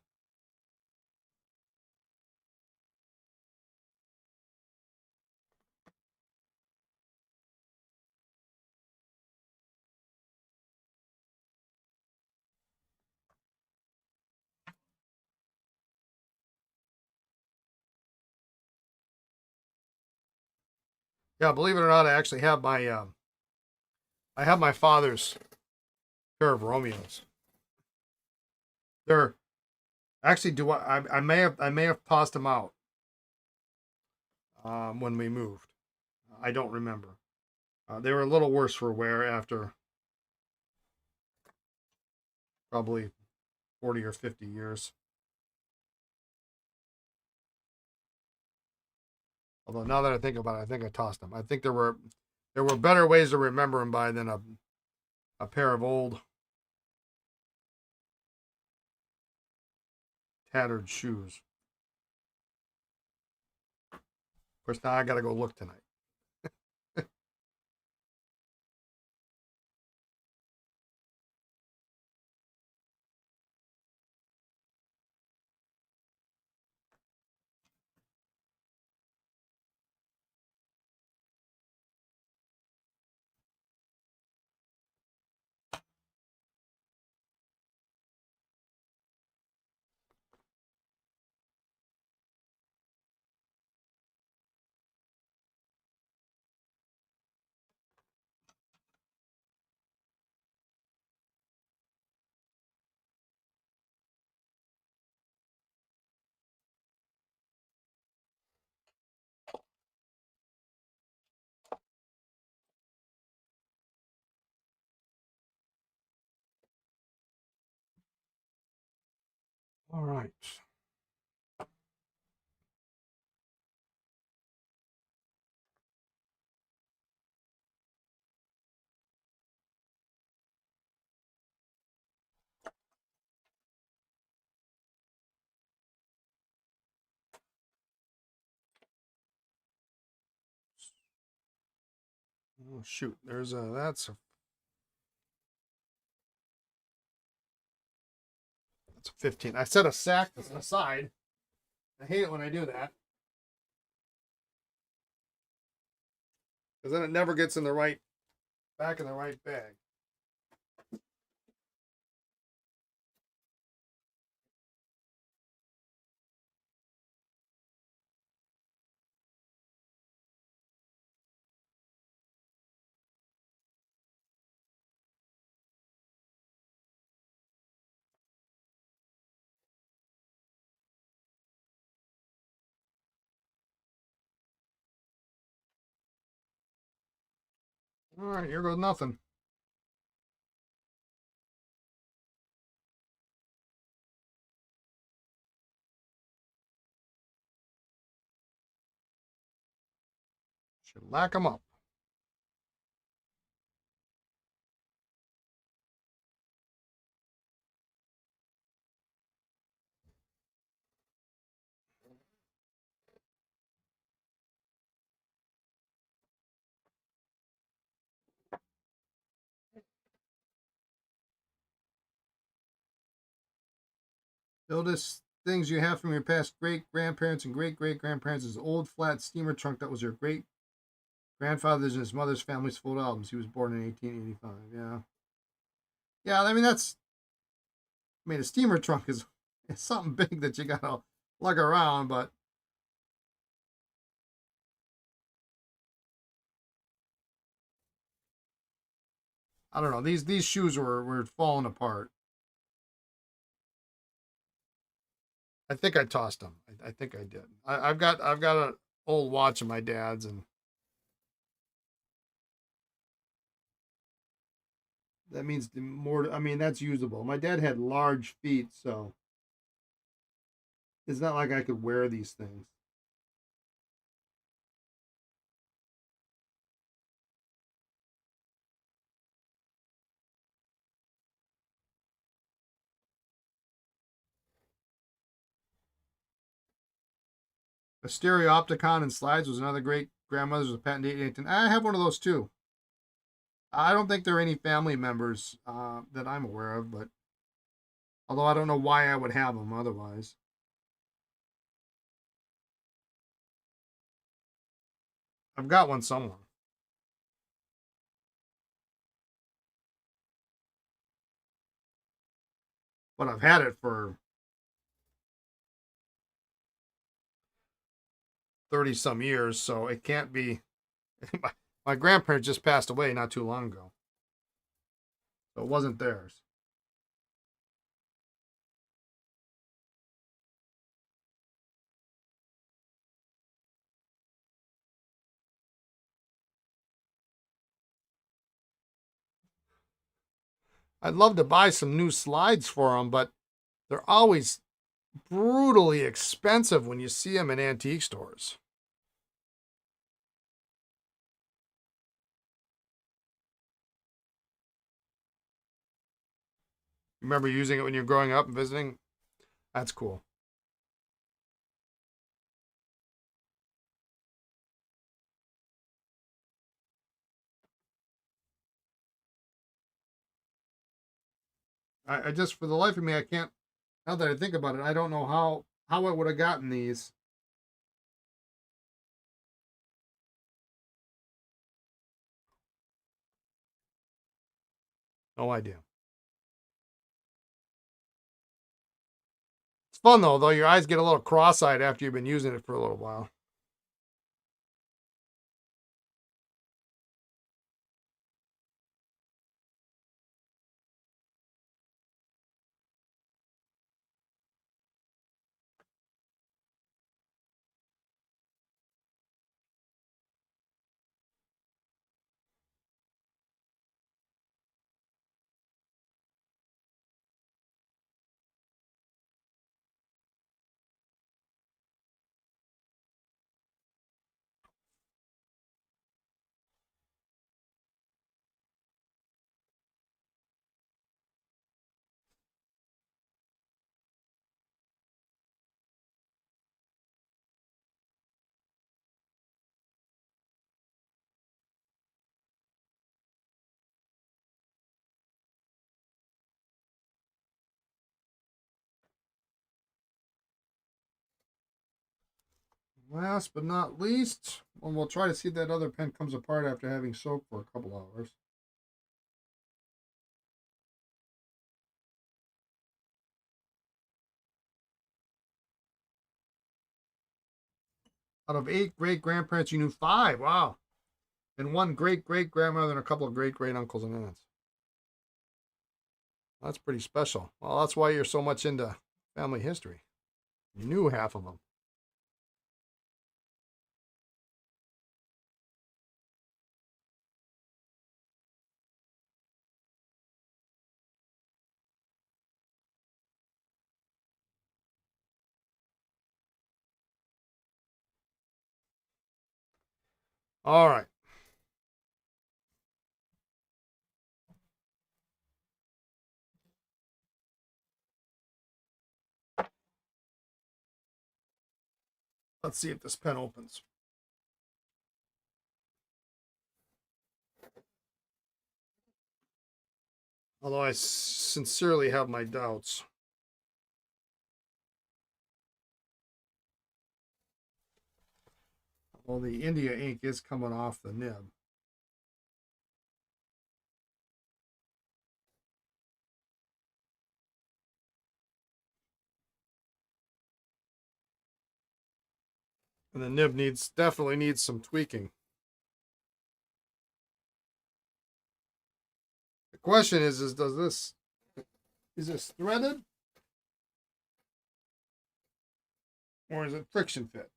Yeah, believe it or not, I actually have my I have my father's pair of Romeos. They're actually do I may have tossed them out when we moved. I don't remember. They were a little worse for wear after probably 40 or 50 years. Although now that I think about it, I think I tossed them. I think there were better ways to remember them by than a pair of old tattered shoes. Of course, now I got to go look tonight. All right. Oh shoot, there's a that's a 15. I set a sack aside. I hate it when I do that because then it never gets in the right back in the right bag. All right, here goes nothing. Should lack them up. The oldest things you have from your past great grandparents and great great grandparents is an old flat steamer trunk that was your great grandfather's and his mother's family's photo albums. He was born in 1885. Yeah. Yeah, I mean, a steamer trunk is it's something big that you gotta lug around, but I don't know. These shoes were falling apart. I think I tossed them. I think I did. I've got an old watch of my dad's, and that means the more. I mean, that's usable. My dad had large feet, so it's not like I could wear these things. A stereopticon and slides was another great grandmother's with patent date 18. I have one of those too. I don't think there are any family members that I'm aware of, but although I don't know why I would have them otherwise. I've got one somewhere, but I've had it for 30 some years, so it can't be. my grandparents just passed away not too long ago. So it wasn't theirs. I'd love to buy some new slides for them, but they're always brutally expensive when you see them in antique stores. Remember using it when you're growing up and visiting? That's cool. I just, for the life of me, I can't, now that I think about it, I don't know how I would have gotten these. No idea. It's fun though your eyes get a little cross-eyed after you've been using it for a little while. Last but not least, well, we'll try to see if that other pen comes apart after having soaked for a couple hours. Out of 8 great grandparents, you knew 5. Wow. And 1 great great grandmother and a couple of great great uncles and aunts. That's pretty special. Well, that's why you're so much into family history. You knew half of them. All right. Let's see if this pen opens. Although I sincerely have my doubts. Well, the India ink is coming off the nib. And the nib definitely needs some tweaking. The question is is this threaded or is it friction fit?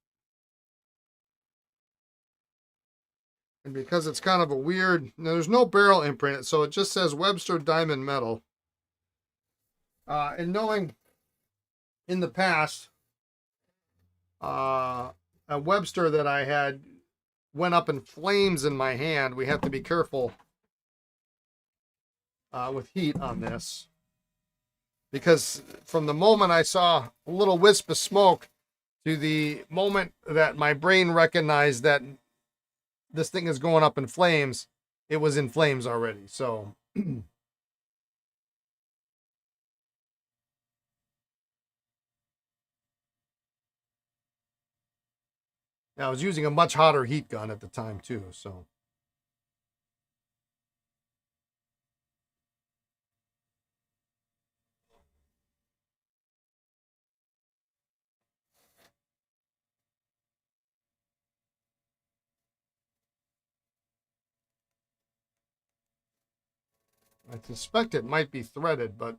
And because it's kind of a weird, there's no barrel imprint, so it just says Webster Diamond Metal. And knowing in the past, a Webster that I had went up in flames in my hand. We have to be careful with heat on this, because from the moment I saw a little wisp of smoke to the moment that my brain recognized that this thing is going up in flames, it was in flames already. So I was using a much hotter heat gun at the time too. So I suspect it might be threaded, but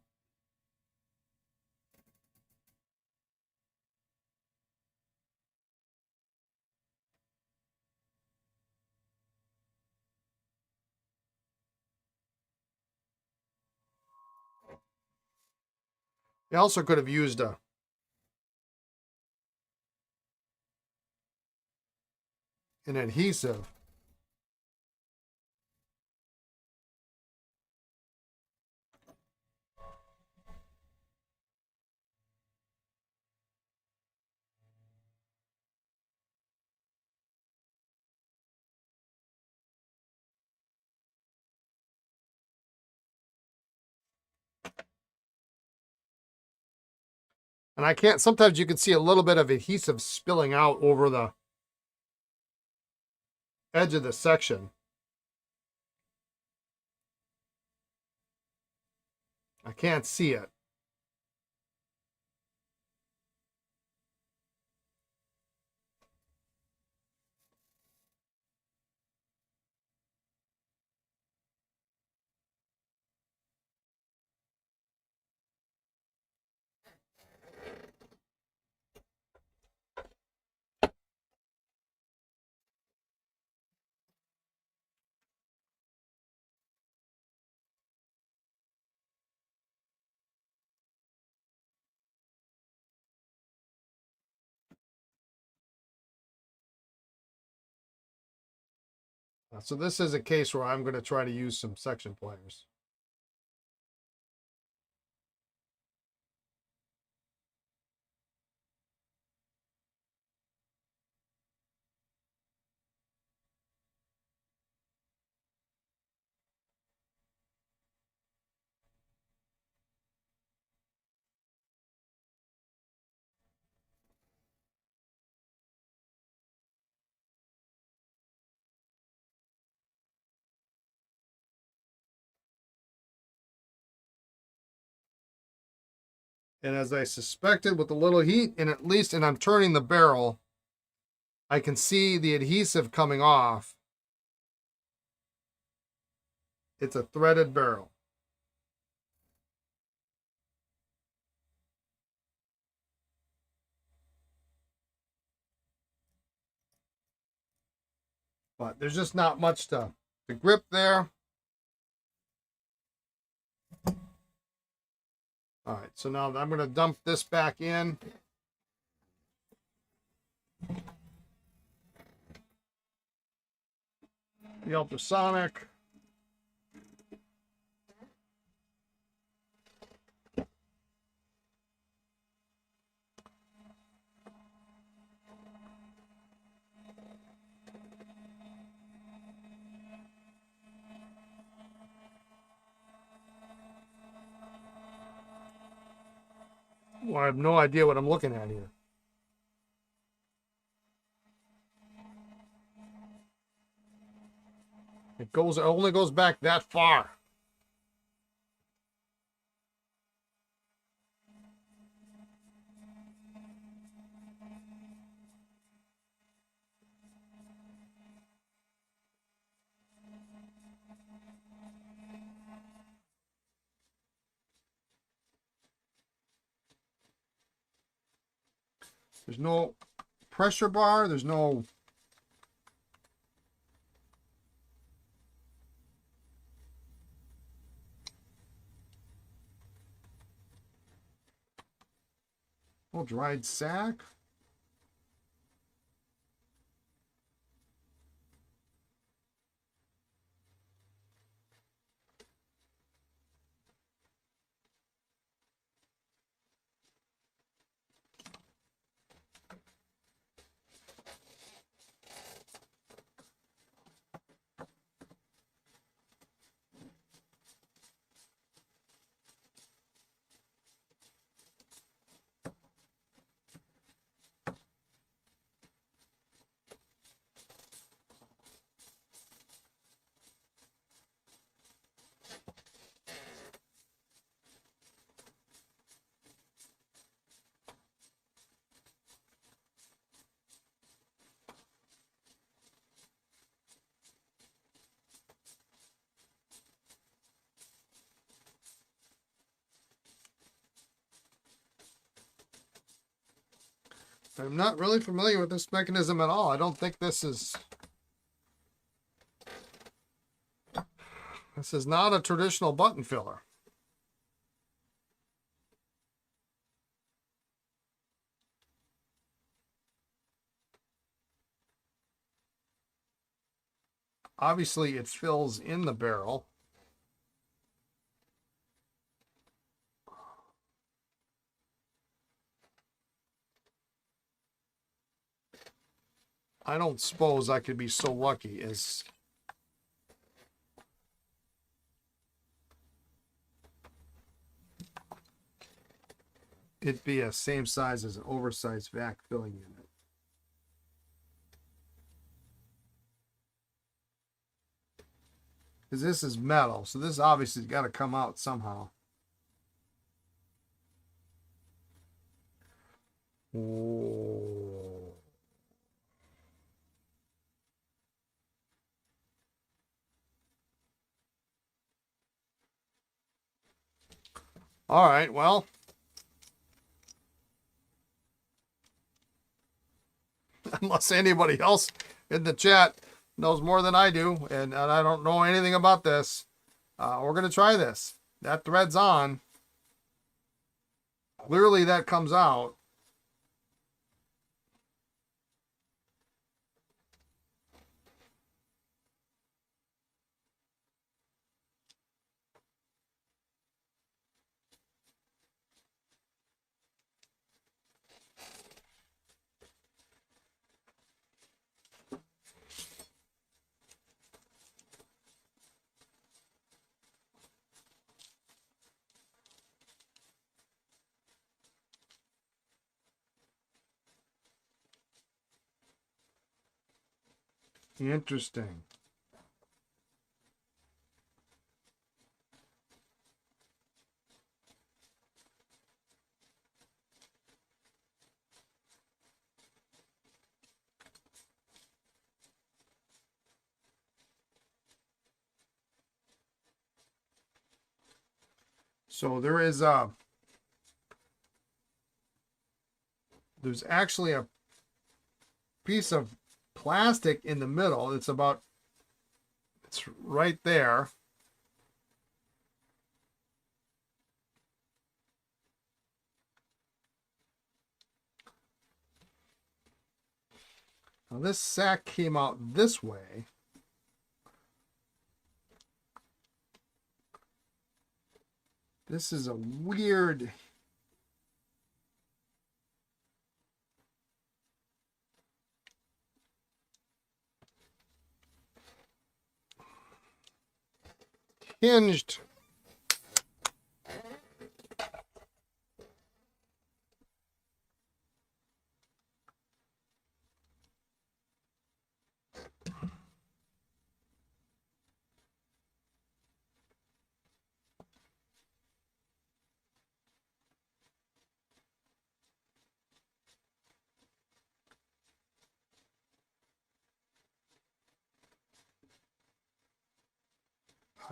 they also could have used an adhesive. And I can't, sometimes you can see a little bit of adhesive spilling out over the edge of the section. I can't see it. So this is a case where I'm going to try to use some section pliers. And as I suspected, with a little heat, and I'm turning the barrel, I can see the adhesive coming off. It's a threaded barrel. But there's just not much to grip there. All right, so now I'm going to dump this back in. The ultrasonic. Well, I have no idea what I'm looking at here. It only goes back that far. There's no pressure bar. There's no... No dried sack. I'm not really familiar with this mechanism at all. I don't think this is not a traditional button filler. Obviously, it fills in the barrel. I don't suppose I could be so lucky as it be a same size as an oversized vac filling unit. Because this is metal, so this obviously has got to come out somehow. Oh. All right, well, unless anybody else in the chat knows more than I do, and I don't know anything about this, we're going to try this. That thread's on. Clearly that comes out. Interesting. So there's actually a piece of plastic in the middle. It's right there. Now this sack came out this way. This is a weird hinged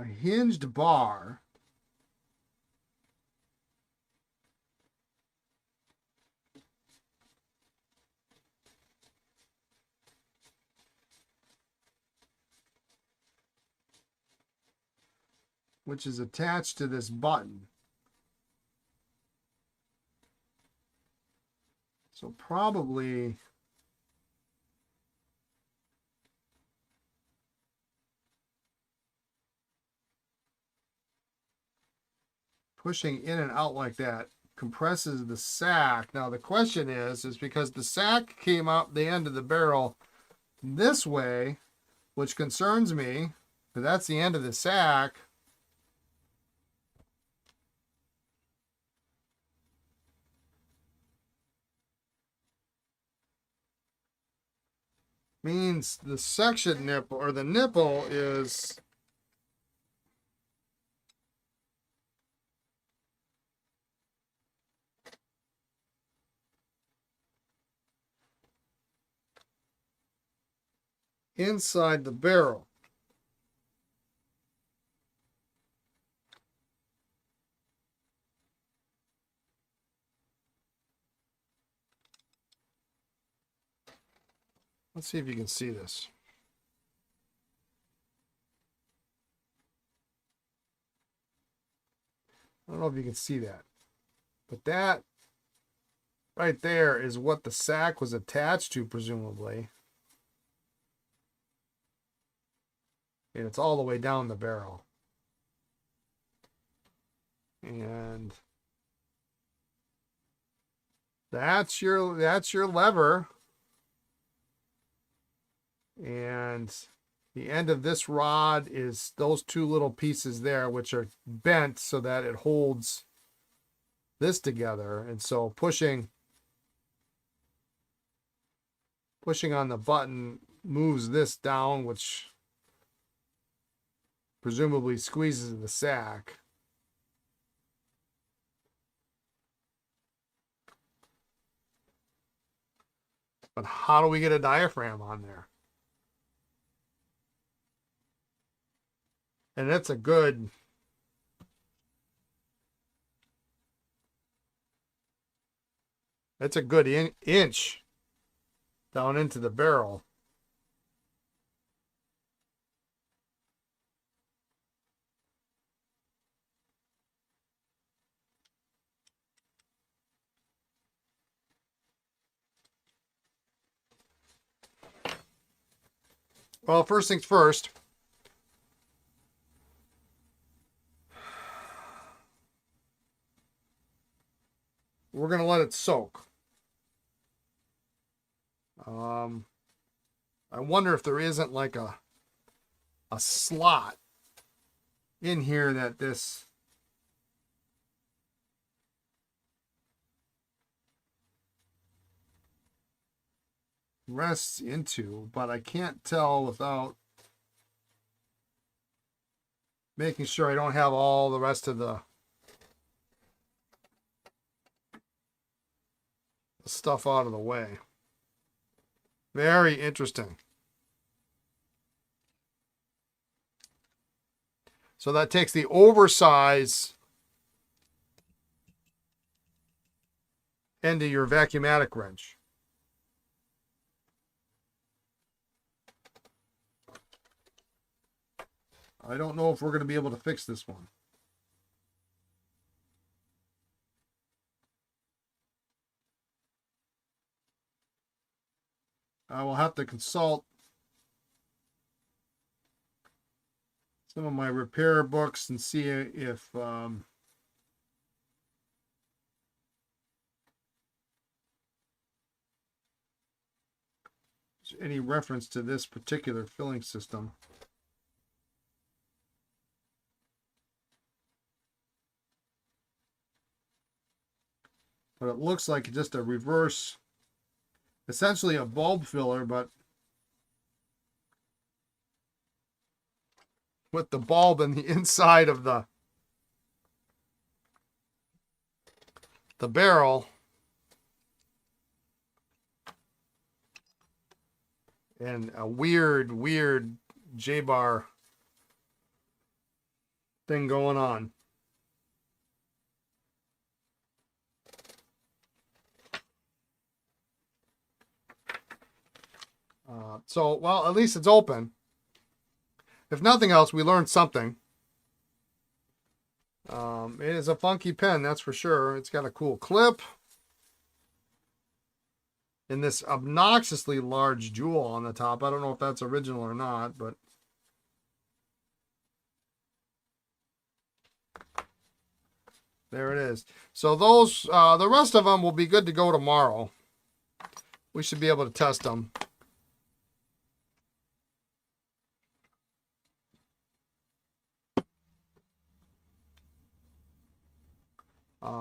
a hinged bar which is attached to this button. So probably pushing in and out like that compresses the sack. Now the question is because the sack came out the end of the barrel this way, which concerns me, because that's the end of the sack. Means the section nipple or the nipple is inside the barrel. Let's see if you can see this. I don't know if you can see that, but that right there is what the sack was attached to, presumably. And it's all the way down the barrel. And that's your lever. And the end of this rod is those two little pieces there, which are bent so that it holds this together. And so pushing on the button moves this down, which presumably squeezes the sack. But how do we get a diaphragm on there? And that's a good inch down into the barrel. Well, first things first. We're going to let it soak. I wonder if there isn't like a slot in here that this rests into, but I can't tell without making sure I don't have all the rest of the stuff out of the way. Very interesting. So that takes the oversize end of your vacuumatic wrench. I don't know if we're going to be able to fix this one. I will have to consult some of my repair books and see if there's any reference to this particular filling system. But it looks like just a reverse, essentially a bulb filler, but with the bulb in the inside of the barrel. And a weird J-bar thing going on. So, well, at least it's open. If nothing else, we learned something. It is a funky pen, that's for sure. It's got a cool clip. And this obnoxiously large jewel on the top. I don't know if that's original or not, but there it is. So those, the rest of them will be good to go tomorrow. We should be able to test them.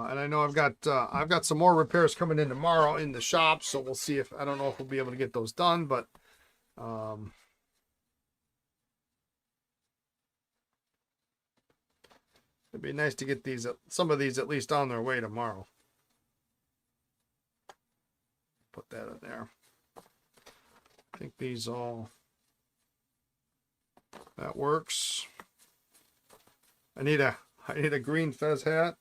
And I know I've got some more repairs coming in tomorrow in the shop, so we'll see if, I don't know if we'll be able to get those done, but it'd be nice to get these, some of these at least on their way tomorrow. Put that in there. I think these all, that works. I need a green fez hat.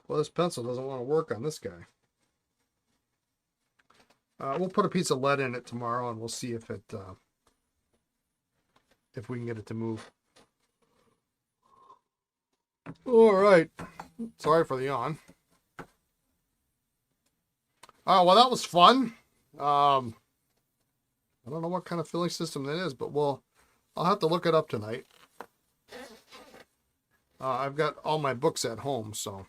Well, this pencil doesn't want to work on this guy. We'll put a piece of lead in it tomorrow, and we'll see if we can get it to move. All right. Sorry for the yawn. Oh, well, that was fun. I don't know what kind of filling system that is, but I'll have to look it up tonight. I've got all my books at home, so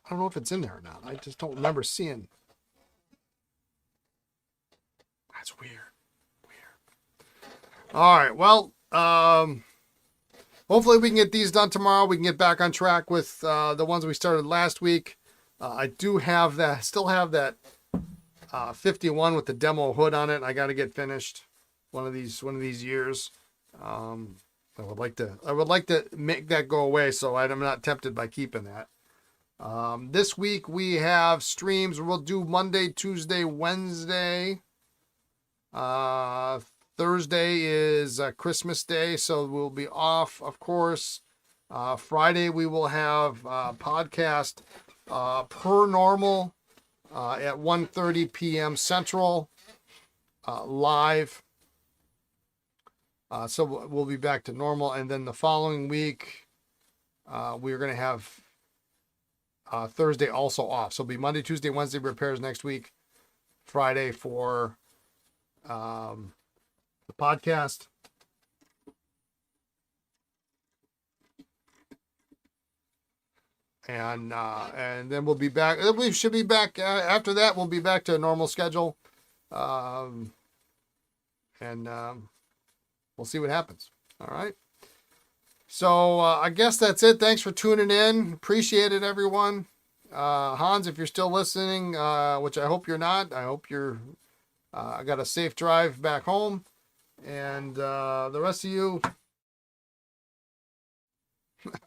I don't know if it's in there or not. I just don't remember seeing. That's weird. All right. Well, hopefully we can get these done tomorrow. We can get back on track with the ones we started last week. I do have that. Still have that 51 with the demo hood on it. I got to get finished one of these years. I would like to make that go away, so I'm not tempted by keeping that. This week we have streams. We'll do Monday, Tuesday, Wednesday. Thursday is Christmas Day, so we'll be off, of course. Friday we will have podcast per normal at 1:30 p.m. Central, live. So we'll be back to normal, and then the following week we're going to have Thursday also off. So it'll be Monday, Tuesday, Wednesday repairs next week. Friday for the podcast. And then we'll be back. We should be back after that. We'll be back to a normal schedule. And we'll see what happens. All right. So I guess that's it. Thanks for tuning in. Appreciate it, everyone. Hans, if you're still listening, which I hope you're not, I hope you're got a safe drive back home. And the rest of you,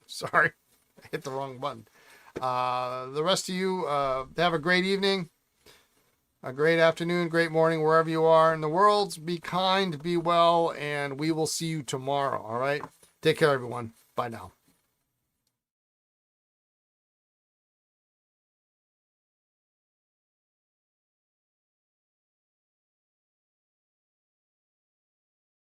sorry, I hit the wrong button. The rest of you, have a great evening, a great afternoon, great morning, wherever you are in the world. Be kind, be well, and we will see you tomorrow. All right. Take care, everyone. Bye now.